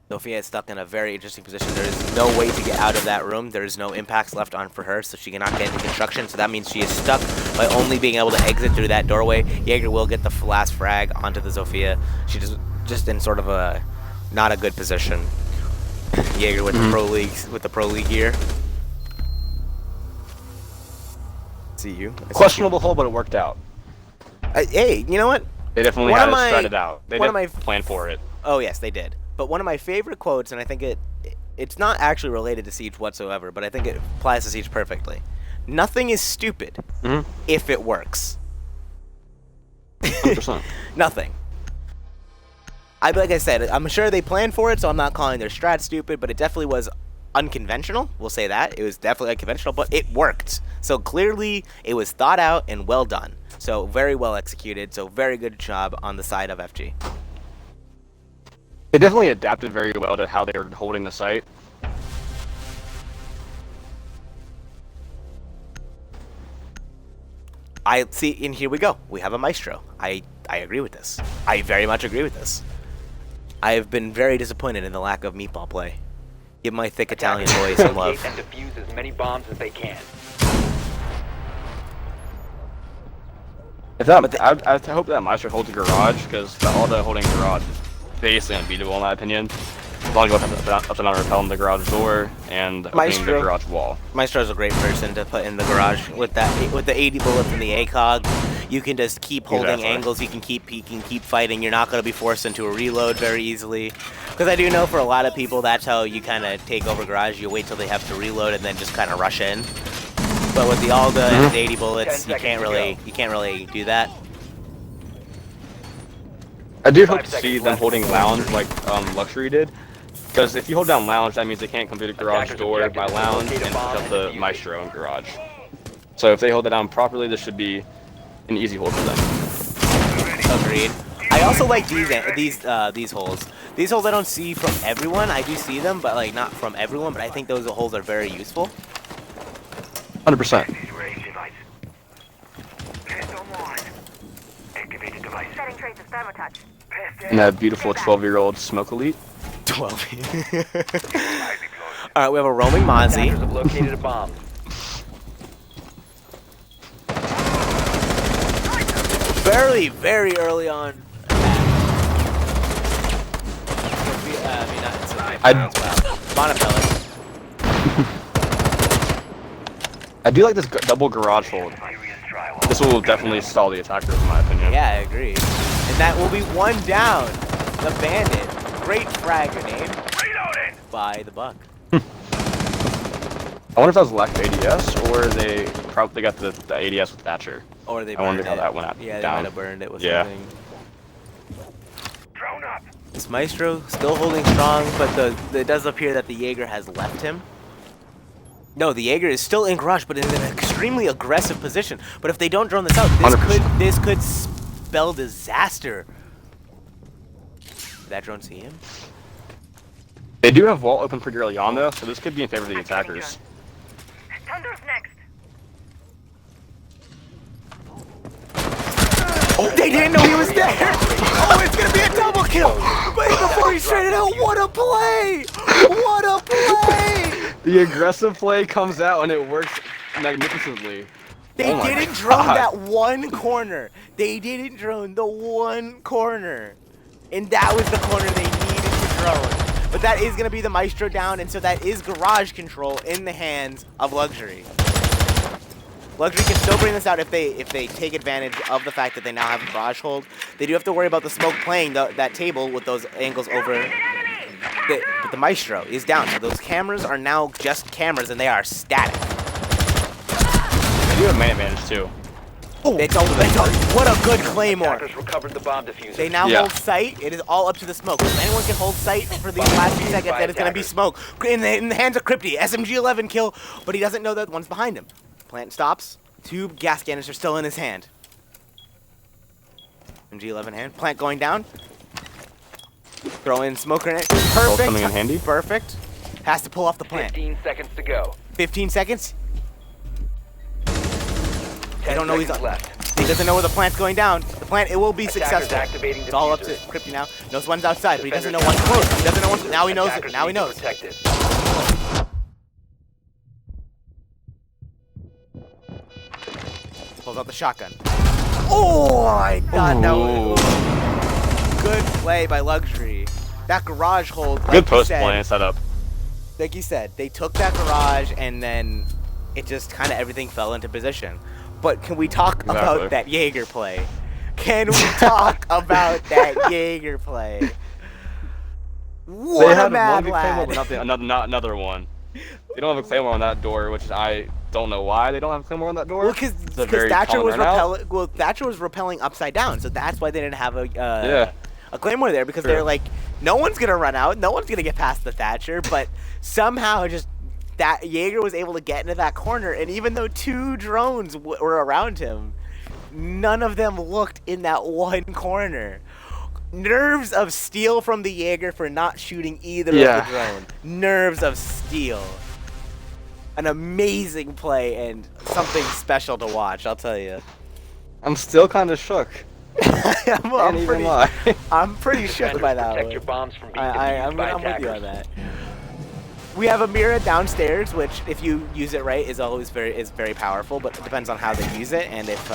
Sophia is stuck in a very interesting position. There is no way to get out of that room. There is no impacts left on for her, so she cannot get into construction. So that means she is stuck by only being able to exit through that doorway. Jaeger will get the last frag onto the Sophia. She just in sort of a not a good position. Jaeger with the pro league gear. See you. Questionable hole, but it worked out. Hey, you know what? They definitely had it spread it out. They didn't plan for it. Oh yes, they did. But one of my favorite quotes, and I think it's not actually related to Siege whatsoever, but I think it applies to Siege perfectly. Nothing is stupid if it works. 100%. Nothing. Like I said, I'm sure they planned for it, so I'm not calling their strat stupid, but it definitely was unconventional. We'll say that. It was definitely unconventional, but it worked. So clearly, it was thought out and well done. So very well executed. So very good job on the side of FG. They definitely adapted very well to how they were holding the site. I see, and here we go. We have a maestro. I agree with this. I very much agree with this. I have been very disappointed in the lack of meatball play. Give my thick Italian boy some love. And defuse as many bombs as they can. I hope that Maestro holds a garage, because all the holding garage is basically unbeatable in my opinion. As long as you up to not repelling the garage door and opening the garage wall. Maestro's a great person to put in the garage with the 80 bullets in the ACOG. You can just keep holding angles. You can keep peeking, keep fighting. You're not going to be forced into a reload very easily. Because I do know for a lot of people that's how you kind of take over garage. You wait till they have to reload and then just kind of rush in. But with the Alda and the 80 bullets, you can't really do that. I do hope to see them holding lounge like Luxury did. Because if you hold down lounge, that means they can't come through the garage door by lounge and push up the Maestro in garage. So if they hold it down properly, this should be an easy hold for them. Agreed. I also like these holes. These holes I don't see from everyone. I do see them, but like not from everyone. But I think those holes are very useful. 100%. And that beautiful 12-year-old Smoke Elite. 12. Alright, we have a roaming Mozzie. Attackers have located a bomb. Very early on. Monopellet. I do like this double garage hold. This will definitely stall the attackers, in my opinion. Yeah, I agree. And that will be one down. The Bandit. Great frag grenade by the Buck. I wonder if that was lack of ADS, or they probably got the ADS with Thatcher. Or they burned it. I wonder how that went out. Yeah, they down. might have burned it with something. Drone up. This Maestro still holding strong, but it does appear that the Jaeger has left him. No, the Jaeger is still in garage, but in an extremely aggressive position. But if they don't drone this out, this could spell disaster. Did that drone see him? They do have wall open pretty early on though, so this could be in favor of the attackers. Thunder's next. Oh, they didn't know he was there! Oh, it's gonna be a double kill! But before he straight it out, what a play! What a play! The aggressive play comes out and it works magnificently. They didn't drone that one corner. They didn't drone the one corner. And that was the corner they needed to drone. But that is going to be the Maestro down, and so that is garage control in the hands of Luxury. Luxury can still bring this out if they take advantage of the fact that they now have a garage hold. They do have to worry about the smoke playing that table with those angles over. But the Maestro is down, so those cameras are now just cameras, and they are static. They do have man advantage too. What a good Claymore. Attackers recovered the bomb diffuser. They now hold sight. It is all up to the smoke. If anyone can hold sight for these last few seconds, then it's going to be smoke. In the hands of Crypty. SMG-11 kill, but he doesn't know that one's behind him. Plant stops. 2 gas cannons are still in his hand. SMG-11 hand. Plant going down. Throw in smoke grenade. Perfect. Coming in handy. Perfect. Has to pull off the plant. 15 seconds to go. 15 seconds. 10 don't know he's seconds left. He doesn't know where the plant's going down. The plant, it will be Attackers successful. activating It's all up to diffuser. Crypty now. Knows one's outside, but he doesn't know one's close. He doesn't know one's. Now he knows it. Attackers Now he need to knows. protect it. Pulls out the shotgun. Oh, I thought that was good play by Luxury. That garage hold. Like Good you post said- play and setup. Like you said, they took that garage and then it just kind of everything fell into position. But can we talk about that Jaeger play? Can we talk about that Jaeger play? What They a had mad one lad. Claymore, not another one. They don't have a Claymore on that door, which is I don't know why they don't have a Claymore on that door. Well, because It's a very Thatcher common was runout. repelling. Well, Thatcher was repelling upside down, so that's why they didn't have a Claymore there, because True. they're like, no one's gonna run out, no one's gonna get past the Thatcher, but somehow just that Jaeger was able to get into that corner, and even though 2 drones were around him, none of them looked in that one corner. Nerves of steel from the Jaeger for not shooting either of the drone. Nerves of steel. An amazing play and something special to watch, I'll tell you. I'm still kind of shook. I'm pretty shook by that Protect one. your bombs from being I'm defused by with you attackers. on that. We have a mirror downstairs, which, if you use it right, is always very powerful. But it depends on how they use it, and if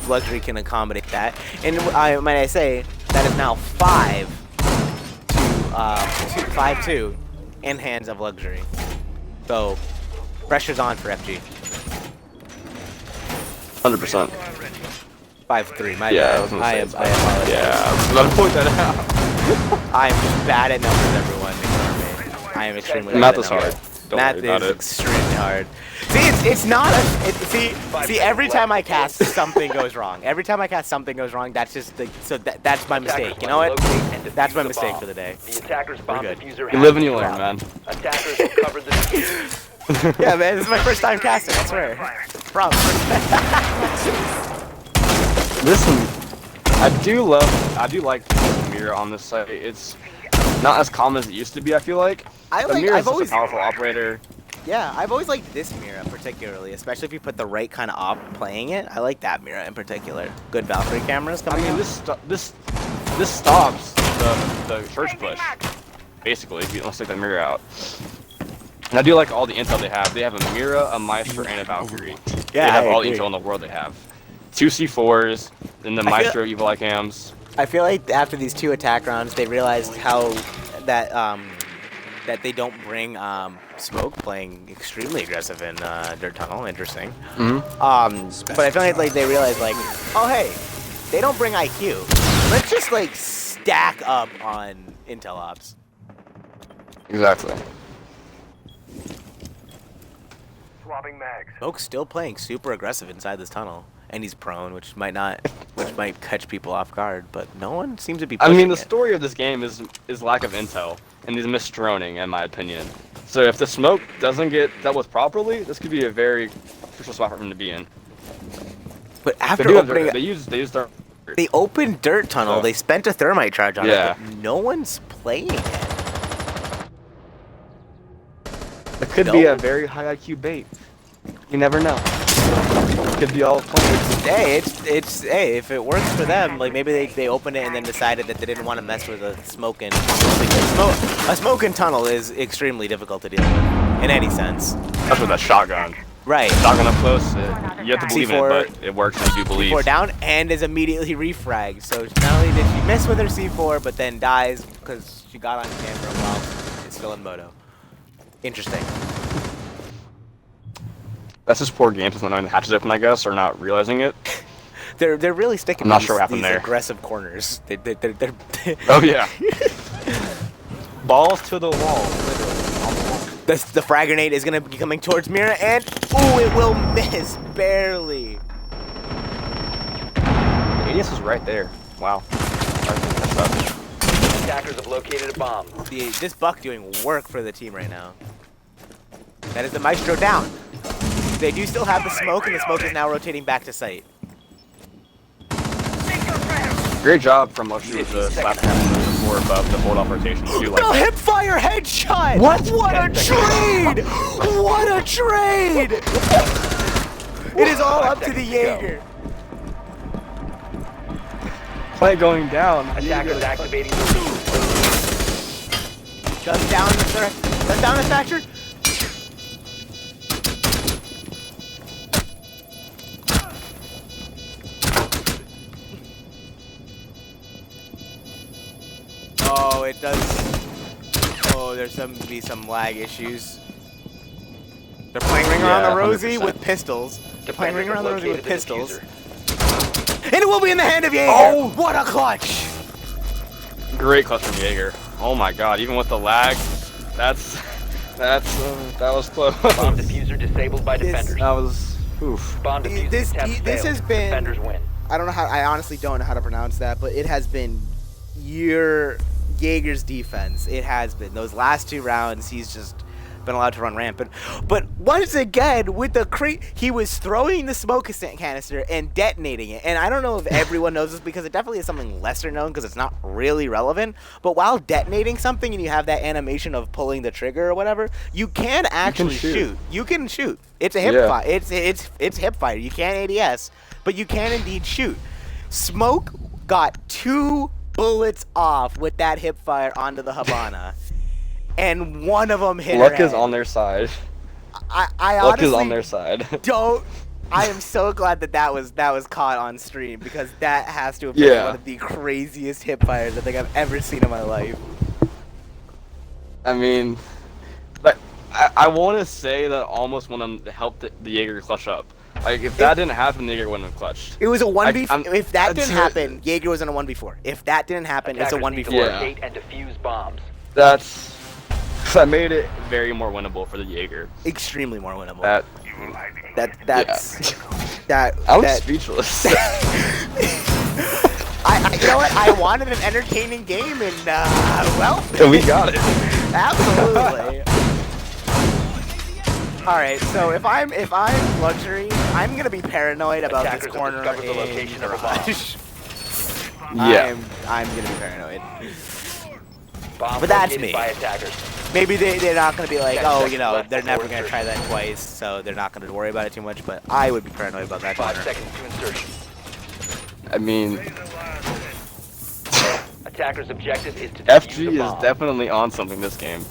Luxury can accommodate that. And might I say that is now 5-2 in hands of Luxury. So pressure's on for FG. 100%. 5-3. My Yeah, I bad. was gonna I say am. it's I apologize. Yeah, I was about to point that out. I'm just bad at numbers, everyone. Ignore me. I am extremely bad Math at is numbers. hard. Don't Math worry about is it. extremely hard. See, it's not a. See, every time I cast, something goes wrong. Every time I cast, something goes wrong. That's just that's my mistake. You know what? That's my mistake for the day. The attacker's bomb good. diffuser You has live and you been learn, dropped. man. Attackers recovered the diffuser. Yeah, man, this is my first time casting. I swear. Promise. Listen, I do like the mirror on this site. It's not as common as it used to be, I feel like. The mirror is just a powerful operator. Yeah, I've always liked this mirror particularly, especially if you put the right kind of op playing it. I like that mirror in particular. Good Valkyrie cameras I coming mean, out. this stops the church push, basically, if you don't stick that mirror out. And I do like all the intel they have. They have a Mira, a Maestro, and a Valkyrie. They have all the intel in the world they have. 2 C4s, then the Maestro Evil Eye cams. I feel like after these 2 attack rounds, they realized how that that they don't bring smoke playing extremely aggressive in Dirt Tunnel. Interesting. But I feel like they realized like, oh hey, they don't bring IQ. Let's just like stack up on intel ops. Exactly. Swapping mags. Smoke's still playing super aggressive inside this tunnel, and he's prone, which might catch people off guard. But no one seems to be. I mean, the it. story of this game is lack of intel and these misdroning, in my opinion. So if the smoke doesn't get dealt with properly, this could be a very crucial spot for him to be in. But after They opening, they use their. they opened Dirt Tunnel. So- They spent a thermite charge on Yeah. it. But no one's playing it. It could be a very high IQ bait. You never know. It could be all playing. Hey, hey, if it works for them, like maybe they opened it and then decided that they didn't want to mess with a smoking. A smoking tunnel is extremely difficult to deal with in any sense. That's with that shotgun. Right. Shotgun up close, you have to believe in C4 it, but it works and you do believe. C4 down and is immediately refragged. So not only did she miss with her C4, but then dies because she got on camera while it's still in moto. Interesting. That's just poor games with not knowing the hatches open, I guess, or not realizing it. They're really sticking I'm not to sure what happened these there. aggressive corners. They're Oh yeah. Balls to the wall. The frag grenade is gonna be coming towards Mira, and ooh, it will miss barely. The ADS is right there. Wow. Attackers have located a bomb. This Buck doing work for the team right now. That is the Maestro down. They do still have the smoke, and the smoke is now rotating back to site. Great job from Luxury with the slap before above the hold off rotation. You like No, hip fire headshot! What? What a trade! What a trade! It is all up to the Jaeger. play going down. Attackers activating the lead. Guns down, guns down, Thatcher. Oh, it does. Oh, there's be some lag issues. They're playing Ring Around the Rosie 100%. with pistols. They're playing Ring Around the Rosie with Located the pistols. diffuser. And it will be in the hand of Jaeger. Oh! What a clutch! Great clutch from Jaeger. Oh my god, even with the lag, that was close. Bomb diffuser disabled by defenders. That was oof. Bomb diffuser This attempt failed. has been. Defenders win. I don't know how. I honestly don't know how to pronounce that, but it has been Jaeger's defense. It has been. Those last 2 rounds, he's just been allowed to run rampant. But once again, with the he was throwing the smoke canister and detonating it. And I don't know if everyone knows this because it definitely is something lesser known because it's not really relevant. But while detonating something and you have that animation of pulling the trigger or whatever, you can actually shoot. You can shoot. It's a hip fire. It's hip fire. You can't ADS, but you can indeed shoot. Smoke got 2 bullets off with that hip fire onto the Habana. And one of them hit her Luck is head. on their side. I Luck honestly is on their side. I am so glad that was caught on stream because that has to have been one of the craziest hip fires I think I've ever seen in my life. I mean, like, I want to say that almost one of them helped the Jaeger clutch up. Like, if that didn't happen, the Jaeger wouldn't have clutched. It was a 1v4. If that didn't it. happen, Jaeger was in a 1v4. If that didn't happen, it's a Attackers need to 1v4. locate and defuse bombs. That made it very more winnable for the Jaeger. Extremely more winnable. I'm speechless. You know what? I wanted an entertaining game, and well, We got it. absolutely. All right, so if I'm Luxury, I'm gonna be paranoid about Attackers this have corner discovered the in location of a bomb. Garage. Yeah. I'm gonna be paranoid. Bomb But that's located me. by attackers. Maybe they're not gonna be like, 10 oh, seconds you know, left they're never before gonna try that twice, so they're not gonna worry about it too much. But I would be paranoid about that 5 corner. seconds to insertion. I mean, Attackers' objective is to defuse FG the is bomb. definitely on something this game.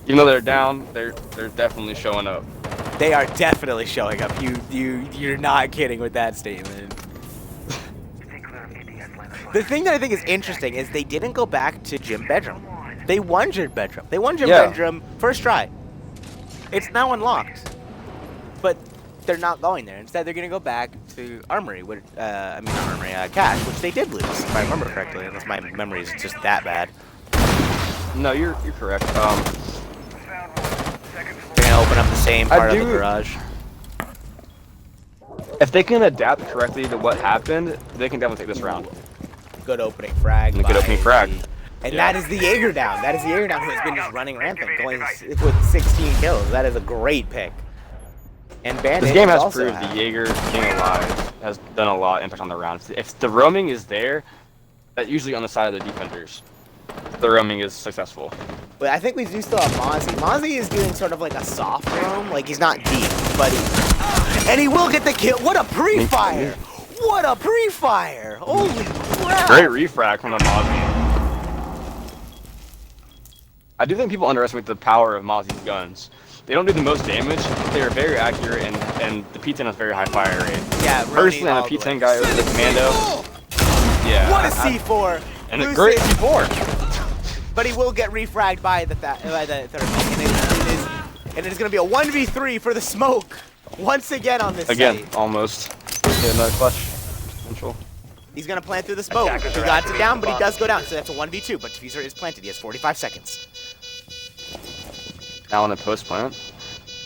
Even though they're down, they're definitely showing up. They are definitely showing up. You're not kidding with that statement. The thing that I think is interesting is they didn't go back to Gym Bedroom. They won Gym Bedroom. They won Gym Bedroom first try. It's now unlocked. But they're not going there. Instead, they're going to go back to Armory. Cache, which they did lose, if I remember correctly, unless my memory is just that bad. No, you're correct. They're going to open up the same part of the garage. If they can adapt correctly to what happened, they can definitely take this round. Good opening frag. Good opening frag. And that is the Jaeger down. That is the Jaeger down who has been just running rampant, going with 16 kills. That is a great pick. And Bandit This game has also proved the Jaeger being alive has done a lot of impact on the round. If the roaming is there, that's usually on the side of the defenders. The roaming is successful. But I think we do still have Mozzie. Mozzie is doing sort of like a soft roam. Like, he's not deep, but and he will get the kill. What a pre-fire! What a pre-fire! Holy crap! Great refrag from the Mozzie. I do think people underestimate the power of Mozzie's guns. They don't do the most damage, but they are very accurate, and the P10 has very high fire rate. Yeah, Personally, I'm a P10 guy with the Commando. Yeah. What a C4! And a great C4! But he will get refragged by the third. And it is going to be a 1v3 for the smoke once again on this site. Almost. Get another clutch. Control. He's going to plant through the smoke. Attackers He are got it activating down, the but he bomb does go down. diffuser. So that's a 1v2, but diffuser is planted. He has 45 seconds. now in the post plant.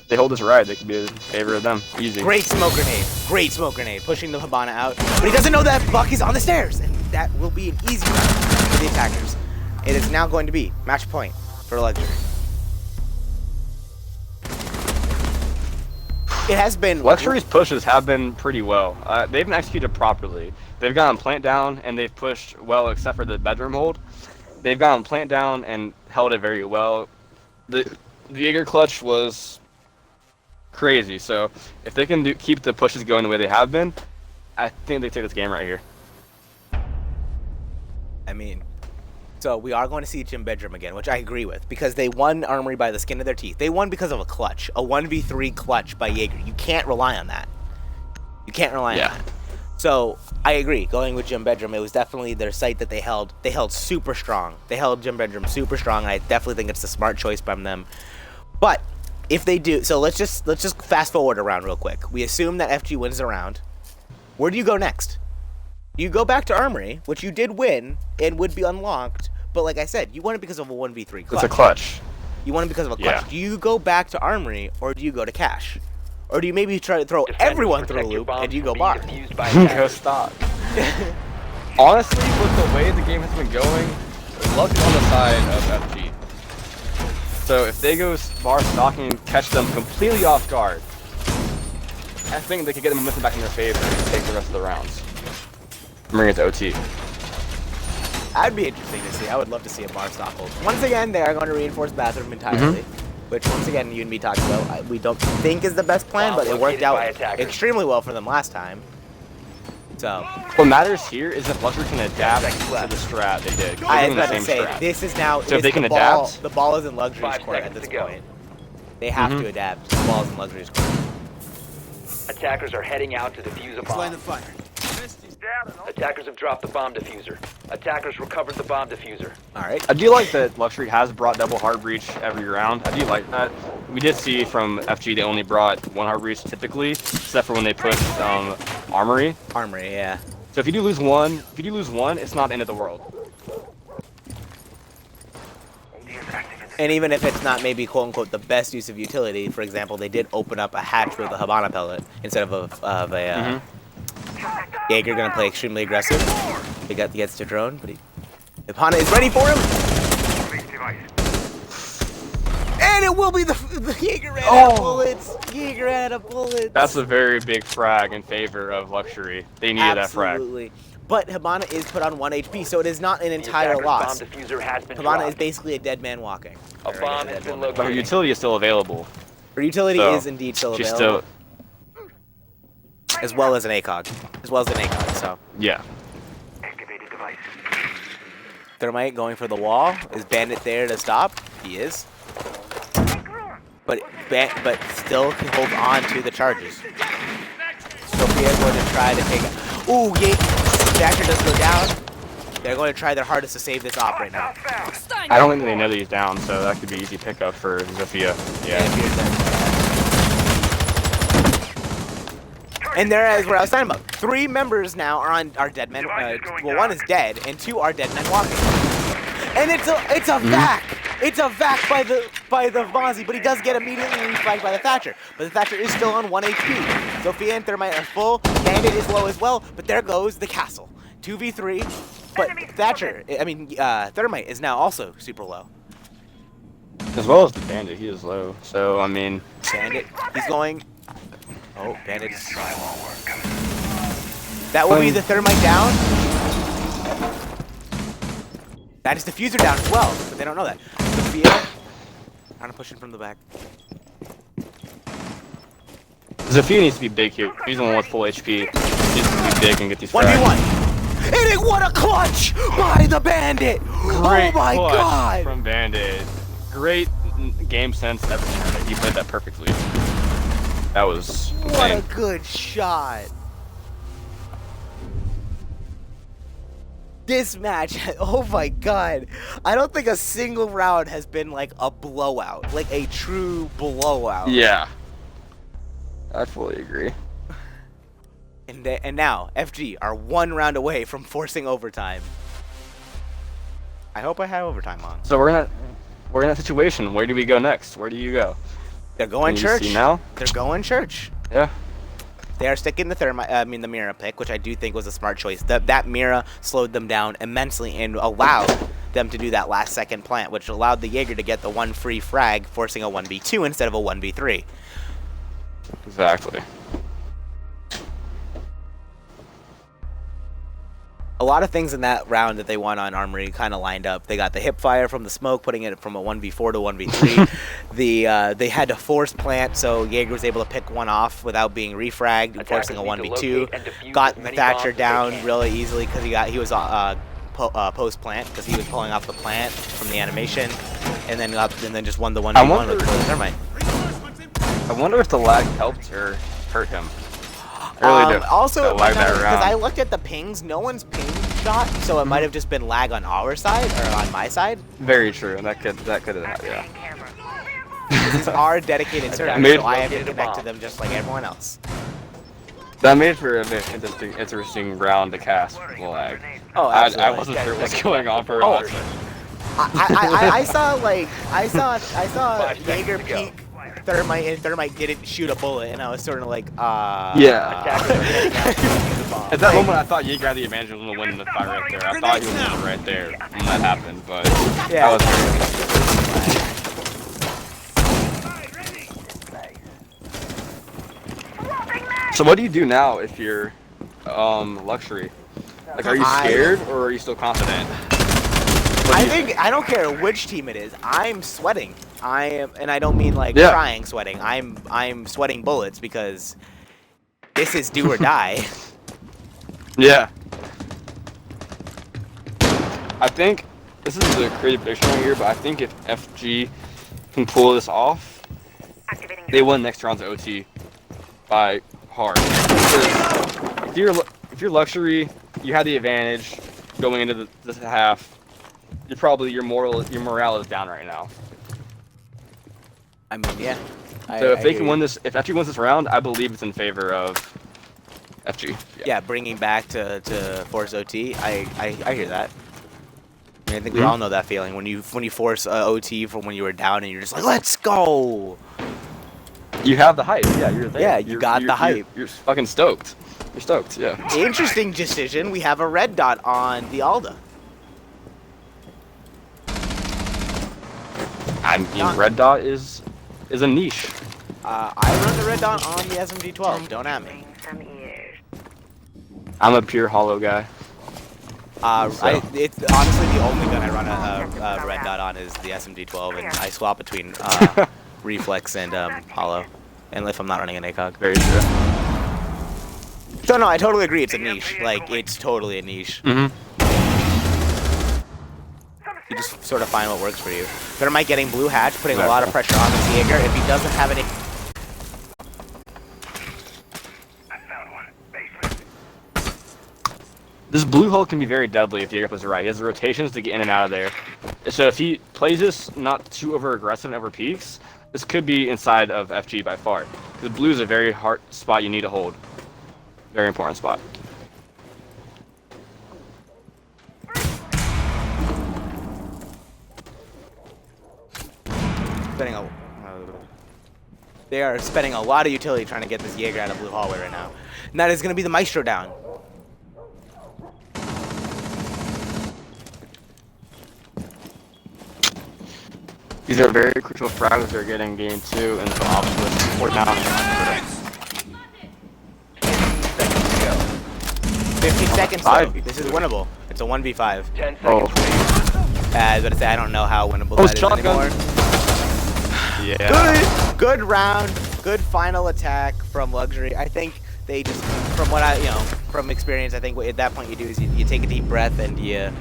They hold this ride, they could be in favor of them. Easy. Great smoke grenade. Great smoke grenade. Pushing the Hibana out. But he doesn't know that Buck is on the stairs. And that will be an easy round for the attackers. It is now going to be match point for Luxury. It has been... Luxury's pushes have been pretty well. They've been executed properly. They've gotten plant down and they've pushed well except for the bedroom hold. They've gotten plant down and held it very well. The Jaeger clutch was crazy, so if they can keep the pushes going the way they have been, I think they take this game right here. I mean, so we are going to see Jim Bedroom again, which I agree with, because they won Armory by the skin of their teeth. They won because of a clutch, a 1v3 clutch by Jaeger. You can't rely on that. You can't rely on that. So I agree. Going with Jim Bedroom, it was definitely their site that they held. They held super strong. They held Jim Bedroom super strong, and I definitely think it's the smart choice from them. But if they do, so let's just fast forward around real quick. We assume that FG wins the round. Where do you go next? You go back to Armory, which you did win and would be unlocked. But like I said, you won it because of a 1v3 clutch. It's a clutch. You won it because of a clutch. Yeah. Do you go back to Armory or do you go to Cash? Or do you maybe try to throw everyone through a loop and do you go bar? Go stop. Honestly, with the way the game has been going, luck is on the side of FG. So if they go bar stalking and catch them completely off guard, I think they could get them momentum back in their favor and take the rest of the rounds. Bring it to OT. That'd be interesting to see. I would love to see a bar stock hold. Once again, they are going to reinforce bathroom entirely, which once again, you and me talked about, we don't think is the best plan, but it worked out extremely well for them last time. So what matters here is if Luxury can adapt to the strat they did. I was about to say, this is now, so if they can the adapt, the ball is in Luxury's court at this point. They have to adapt. The ball is in Luxury's court. Attackers are heading out to defuse a bomb. Attackers have dropped the bomb diffuser. Attackers recovered the bomb diffuser. All right. I do like that Luxury has brought double hard breach every round. I do like that. We did see from FG they only brought one hard breach typically, except for when they pushed Armory. Armory, yeah. So if you do lose one, it's not the end of the world. And even if it's not maybe quote unquote the best use of utility, for example, they did open up a hatch with a Hibana pellet instead of a Jaeger gonna play extremely aggressive. He gets to drone, but Hibana is ready for him. And it will be the Jaeger ran out of bullets. Jaeger ran out of bullets. That's a very big frag in favor of Luxury. They needed that frag. Absolutely. But Hibana is put on 1 HP, so it is not an entire loss. Bomb diffuser has been Hibana dropped. is basically a dead man walking. A bomb has been located. But her utility is still available. Her utility So, is indeed still She's available. still, As well as an ACOG. So. yeah. Activated device. Thermite going for the wall. Is Bandit there to stop? He is. But still can hold on to the charges. Sophia is going to try to take it. Ooh, Thatcher does go down. They're going to try their hardest to save this op right now. I don't think they know that he's down, so that could be easy pickup for Zofia. Yeah. And there is where I was talking about. 3 members now are dead men. Well, 1 is dead, and 2 are dead men walking. And it's a vac. It's a vac by the Mozzie, but he does get immediately reflagged by the Thatcher. But the Thatcher is still on 1 HP. Sophia and Thermite are full. Bandit is low as well, but there goes the castle. 2v3. But Thermite is now also super low. As well as the Bandit, he is low. So, I mean... Bandit, he's going... Oh, Bandit. That will be the Thermite down. That is Diffuser down as well, but they don't know that. Sophia, trying to push in from the back. Zofia needs to be big here. He's the one with full HP. He needs to be big and get these frags. 1v1. And it what a clutch by the Bandit! Great oh my clutch god! from Bandit. Great game sense. He played that perfectly. That was What insane. a good shot. This match, oh my god. I don't think a single round has been like a blowout. Like a true blowout. Yeah. I fully agree. And now, FG are 1 round away from forcing overtime. I hope I have overtime on. So we're we're in that situation. Where do we go next? Where do you go? They're going Can you church. see now? They're going church. Yeah. They are sticking the Mira pick, which I do think was a smart choice. That Mira slowed them down immensely and allowed them to do that last second plant, which allowed the Jaeger to get the one free frag, forcing a 1v2 instead of a 1v3. Exactly. A lot of things in that round that they won on Armory kind of lined up. They got the hip fire from the smoke, putting it from a 1v4 to 1v3. They had to force plant, so Jaeger was able to pick one off without being refragged, forcing a 1v2. Got Thatcher down really easily because he was post plant because he was pulling off the plant from the animation, and then just won the 1v1 with the thermite. I wonder if the lag helped or hurt him. I really do. Also, because I looked at the pings, no one's ping shot, so it might have just been lag on our side or on my side. Very true. That could have happened. Yeah. These are dedicated servers, so I have to connect to them just like everyone else. That made for a very interesting round to cast with the lag. Oh, absolutely. I wasn't sure what's going on for Oh. us. I saw Jaeger peek thermite, and thermite didn't shoot a bullet, and I was sort of like, Yeah. At that moment, I thought Jaeger had the advantage and was going to win the fight right there. I thought he was going to win right there when that happened, but Yeah. that was very So what do you do now if you're luxury? Like, are you scared or are you still confident? I don't care which team it is. I'm sweating. And I don't mean like crying sweating. I'm sweating bullets because this is do or die. Yeah. I think this is a crazy prediction right here, but I think if FG can pull this off, they win next round's OT by hard. Because if you're luxury, you have the advantage going into this half. Your morale is down right now. I mean, yeah. So if they can win this, if FG wins this round, I believe it's in favor of FG. Yeah, bringing back to force OT. I hear that. I mean, I think we all know that feeling when you force OT from when you were down and you're just like, let's go. You have the hype. Yeah, you're there. Yeah, you got the hype. You're fucking stoked. You're stoked. Yeah. Interesting decision. We have a red dot on the Alda. I mean, red dot is a niche. I run the red dot on the SMG-12. Don't at me. I'm a pure hollow guy. It's honestly the only gun I run a red dot on is the SMG-12, and I swap between reflex and hollow, and if I'm not running an ACOG. Very true. So no, I totally agree. It's a niche. Like, it's totally a niche. You just sort of find what works for you. Thermite getting blue hatch, putting a lot of pressure on the Jaeger. If he doesn't have any... This blue hole can be very deadly if Jaeger plays it right. He has the rotations to get in and out of there. So if he plays this not too over-aggressive and over-peaks, this could be inside of FG by far. Because blue is a very hard spot you need to hold. Very important spot. They are spending a lot of utility trying to get this Jaeger out of blue hallway right now. And that is going to be the Maestro down. These are very crucial frags they're getting game 2 and some obstacles. 4 down. 15 seconds though. This is winnable. It's a 1v5. 10 seconds. I was about to say, I don't know how winnable that is anymore. Yeah. Good round. Good final attack from Luxury. I think they just, from what from experience, I think at that point you do is you take a deep breath and you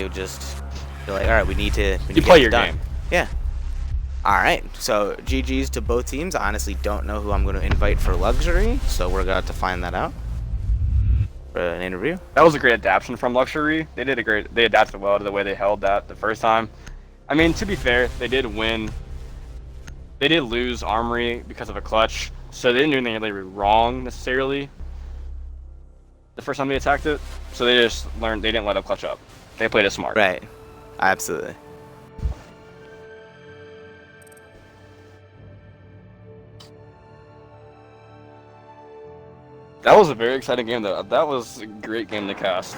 just, you're like, all right, we need to play your game. Yeah. All right. So GG's to both teams. I honestly don't know who I'm going to invite for Luxury, so we're going to have to find that out for an interview. That was a great adaptation from Luxury. They adapted well to the way they held that the first time. I mean, to be fair, they did win. They did lose Armory because of a clutch, so they didn't do anything really wrong necessarily the first time they attacked it. So they just learned they didn't let them clutch up. They played it smart. Right. Absolutely. That was a very exciting game, though. That was a great game to cast.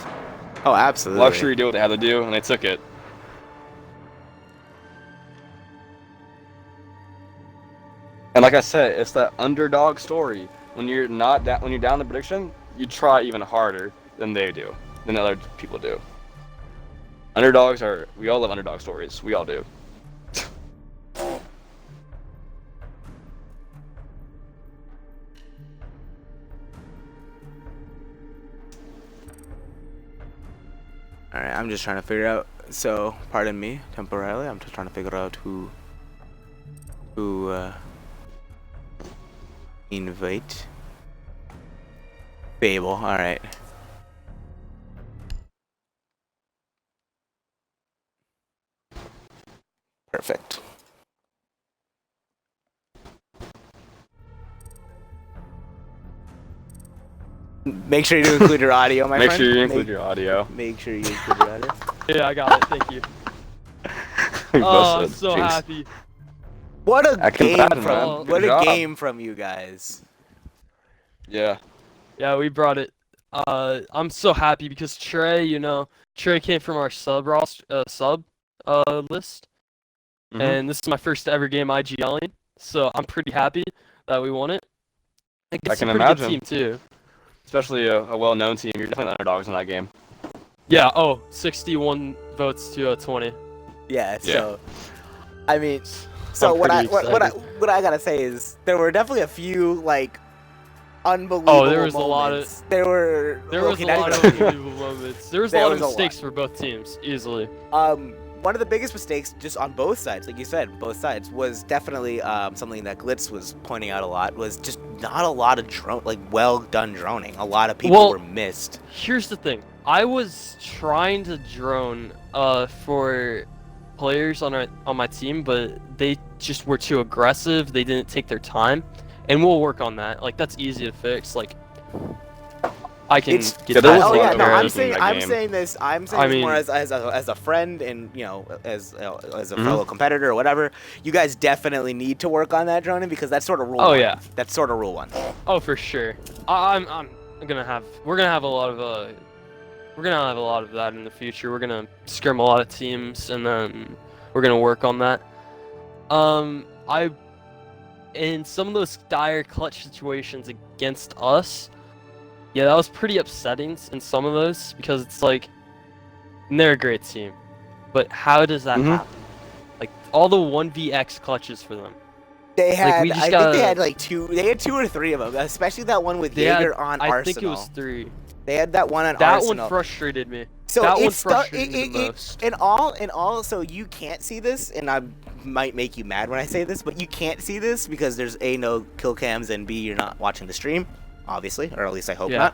Oh, absolutely. Luxury did what they had to do, and they took it. And like I said, it's that underdog story. When you're when you're down the prediction, you try even harder than they do, than other people do. We all love underdog stories. We all do. All right, I'm just trying to figure out. So, pardon me temporarily. I'm just trying to figure out who invite. Fable. All right. Perfect. Make sure you include your audio, my friend. Make sure you include your audio. Make sure you include your audio. Yeah, I got it. Thank you. We Oh, I'm busted. so Jeez. happy. What a I can game imagine, from man. what Good a job. game from you guys. Yeah. Yeah, we brought it. I'm so happy because Trey, Trey came from our sub list, Mhm. and this is my first ever game IGLing, so I'm pretty happy that we won it. I It's can a pretty imagine. good team too. Especially a well-known team. You're definitely the underdogs in that game. Yeah. 61 votes to 20. Yeah. So, I mean, I'm what I pretty what I gotta say is there were definitely a few like unbelievable. there was a lot of- moments. There were. There was okay, a not lot even of a few. unbelievable moments. There was a There lot was of a mistakes lot. for both teams, easily. One of the biggest mistakes, just on both sides, like you said, both sides, was definitely something that Glitz was pointing out a lot. Was just not a lot of well done droning. A lot of people were missed. Here's the thing. I was trying to drone for players on my team, but they just were too aggressive. They didn't take their time, and we'll work on that. Like that's easy to fix. Like I can It's- get Yeah, that. there was a oh lot yeah, of no, I'm errors in saying that I'm game. saying this. I'm saying I this more mean- as a friend and as a Mhm. fellow competitor or whatever. You guys definitely need to work on that droning because that's sort of rule. Oh, one. yeah. That's sort of rule one. Oh, for sure. I'm gonna have. We're gonna have a lot of that in the future. We're gonna scrim a lot of teams, and then we're gonna work on that. In some of those dire clutch situations against us, yeah, that was pretty upsetting in some of those because it's like, and they're a great team, but how does that Mhm. happen? Like all the 1vx clutches for them. They had. we just I think they gotta- had like two. They had 2 or 3 of them, especially that one with They had- Jaeger on I Arsenal. think it was 3. They had that one on That Arsenal. one frustrated me. So that one it's frustrated me the most. in all, so you can't see this, and I might make you mad when I say this, but you can't see this because there's A, no kill cams, and B, you're not watching the stream, obviously, or at least I hope Yeah.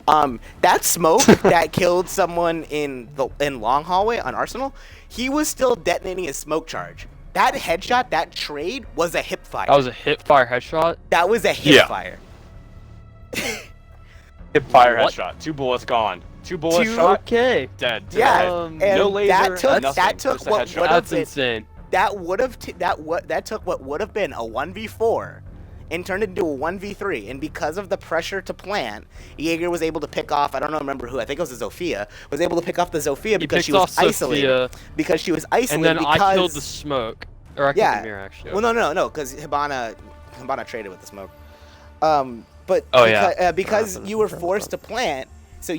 not. That smoke that killed someone in long hallway on Arsenal, he was still detonating his smoke charge. That headshot, that trade was a hip fire. That was a hip fire headshot. That was a hip Yeah. fire. Hip fire What? headshot. 2 bullets gone. 2 bullets Two- shot. Okay. Dead. Yeah, Um, and no laser. that took nothing, that took just a what headshot. would have That's been insane. that took what would have been a 1v4 and turned it into a 1v3, and because of the pressure to plant, Jaeger was able to pick off, I don't remember who, I think it was a Zofia, was able to pick off the Zofia He because picked she was off isolated. Sophia, Because she was and isolated then because I killed the smoke. Or I killed Yeah. the mirror, actually. Well, no, because Hibana traded with the smoke. But Oh, yeah. because you were forced to plant, so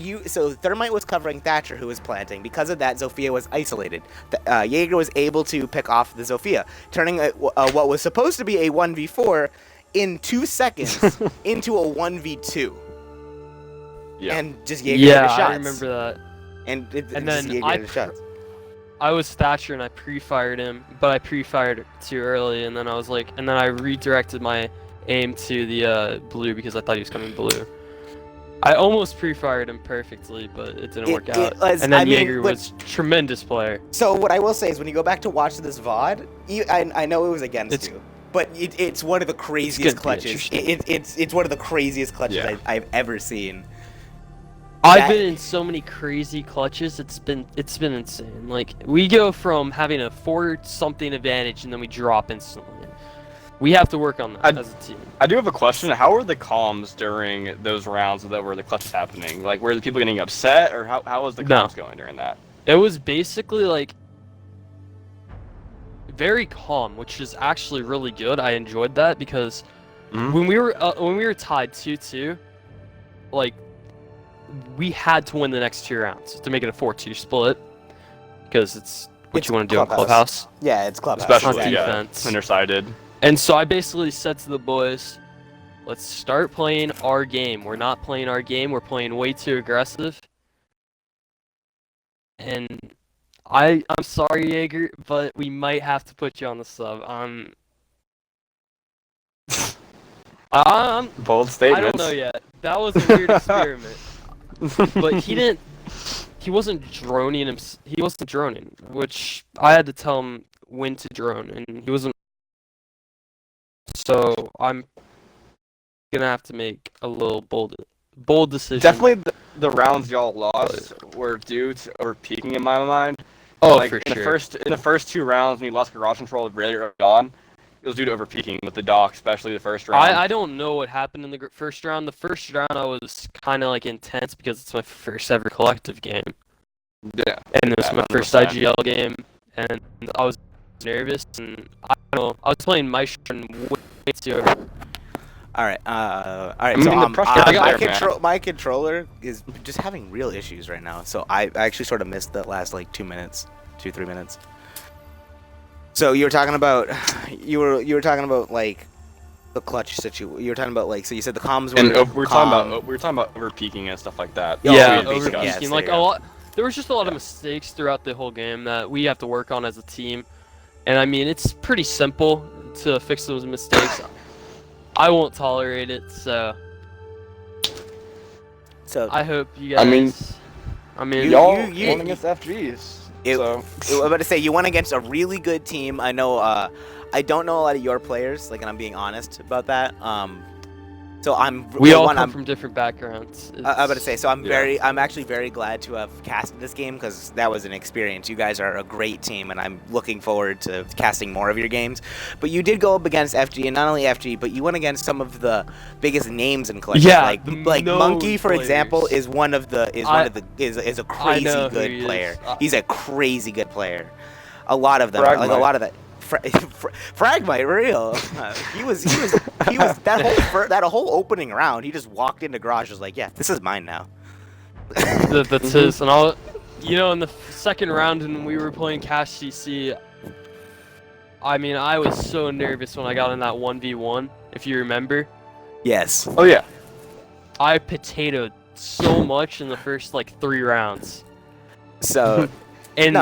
Thermite was covering Thatcher, who was planting. Because of that, Zofia was isolated. Jaeger was able to pick off the Zofia, turning what was supposed to be a 1v4 in 2 seconds into a 1v2. Yeah. And just Jaeger Yeah, hit his shots. I remember that. And And just then Jaeger hit his shots. I was Thatcher and I pre-fired him, but I pre-fired too early, and then I was like, and then I redirected my aim to the blue because I thought he was coming blue. I almost pre-fired him perfectly, but it didn't work out. Was, And then I mean, Jaeger was tremendous player. So what I will say is when you go back to watch this VOD, I know it was against It's- you, but it's one of the craziest gonna be clutches. interesting. It's one of the craziest clutches Yeah. I've ever seen. I've That- been in so many crazy clutches. It's been insane. Like we go from having a 4-something advantage and then we drop instantly. We have to work on that as a team. I do have a question. How were the comms during those rounds that were the clutch happening? Like, were the people getting upset, or how was the comms going during that? It was basically like very calm, which is actually really good. I enjoyed that because when we were tied 2-2, like we had to win the next 2 rounds to make it a 4-2 split because it's what you want to do in Clubhouse. Yeah, it's Clubhouse. Especially defense. When they're sided. And so I basically said to the boys, let's start playing our game. We're not playing our game. We're playing way too aggressive. And I'm sorry, Jaeger, but we might have to put you on the sub. Bold statements. I don't know yet. That was a weird experiment. But he wasn't droning he wasn't droning, which I had to tell him when to drone, and he wasn't. So I'm gonna have to make a little bold decision. Definitely the rounds y'all lost were due to overpeaking in my mind. Oh, like, for in sure. In the first 2 rounds, when you lost garage control really early on, it was due to overpeaking with the dock, especially the first round. I don't know what happened in the first round. The first round I was kind of like intense because it's my first ever collective game. Yeah. And it was my first IGL game, and I was nervous, and I don't know, I was playing Maestro and way too over. All right. I mean, So the pressure there, my controller is just having real issues right now. So I actually sort of missed the last like 2 minutes, 2-3 minutes. So you were talking about like the clutch situation. You were talking about like, so you said the comms were. And we were talking about overpeaking and stuff like that. Yeah, overpeaking. Yes, like a lot. There was just a lot of mistakes throughout the whole game that we have to work on as a team. And I mean, it's pretty simple to fix those mistakes. I won't tolerate it, so I hope you guys. I mean, y'all won against FGs. So I'm about to say you went against a really good team. I know. I don't know a lot of your players, like, and I'm being honest about that. So we all come from different backgrounds. I'm about to say, so I'm actually very glad to have casted this game because that was an experience. You guys are a great team, and I'm looking forward to casting more of your games. But you did go up against FG, and not only FG, but you went against some of the biggest names in collective. Yeah, like Monkey, for example, is a crazy good player. He's a crazy good player. A lot of them, like a lot of that. Fragmite, real. He was that whole opening round. He just walked into garage, was like, "Yeah, this is mine now." That's his, and all. You know, in the second round, when we were playing Cash CC, I mean, I was so nervous when I got in that 1v1. If you remember. Yes. Oh yeah. I potatoed so much in the first like 3 rounds. So. And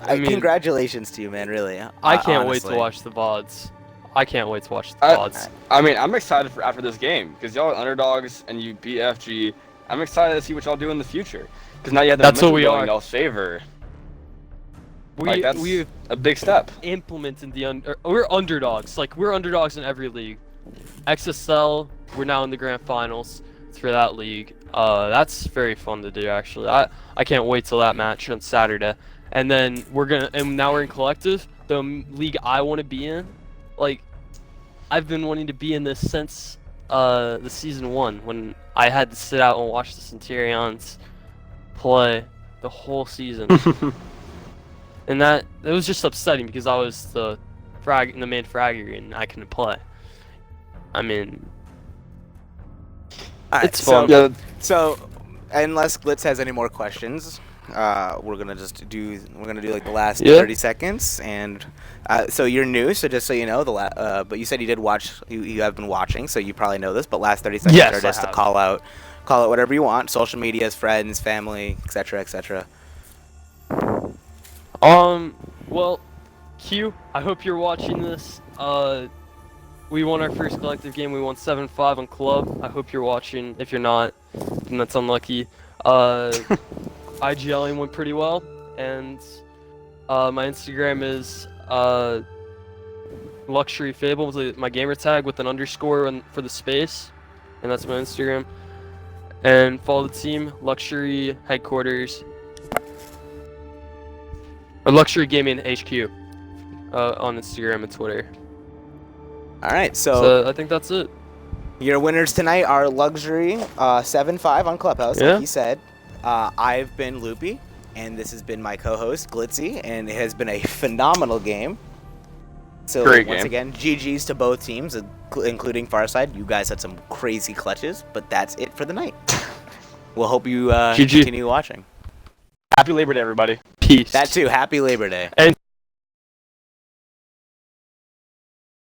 I mean, congratulations to you, man. Really. I can't wait to watch the VODs. I can't wait to watch the VODs. I mean, I'm excited for after this game because y'all are underdogs and you beat FG. I'm excited to see what y'all do in the future because now you have that That's what we are in y'all's favor. We've a big step. Implemented we're underdogs. Like, we're underdogs in every league. XSL, we're now in the grand finals for that league. That's very fun to do, actually. I can't wait till that match on Saturday. And then now we're in collective, the league I want to be in. Like, I've been wanting to be in this since the season 1 when I had to sit out and watch the Centurions play the whole season. And it was just upsetting because I was the main fragger and I couldn't play. I mean, it's fun. So, unless Glitz has any more questions, we're gonna do like the last 30 seconds. And so you're new, so just so you know, but you said you did watch. You have been watching, so you probably know this. But last 30 seconds are just to call out whatever you want: social medias, friends, family, etc., etc. Well, Q, I hope you're watching this. We won our first collective game. We won 7-5 on club. I hope you're watching. If you're not, then that's unlucky. IGLing went pretty well, and my Instagram is Luxury Fable with my gamer tag with an underscore for the space, and that's my Instagram. And follow the team, Luxury Headquarters, or Luxury Gaming HQ on Instagram and Twitter. All right, so I think that's it. your winners tonight are Luxury 7-5 on Clubhouse, Yeah. like he said. I've been Loopy, and this has been my co-host Glitzy, and it has been a phenomenal game. So Great once game. again, GG's to both teams, including Farside. You guys had some crazy clutches, but that's it for the night. We'll hope you GG. continue watching. Happy Labor Day, everybody. Peace. That too. Happy Labor Day. And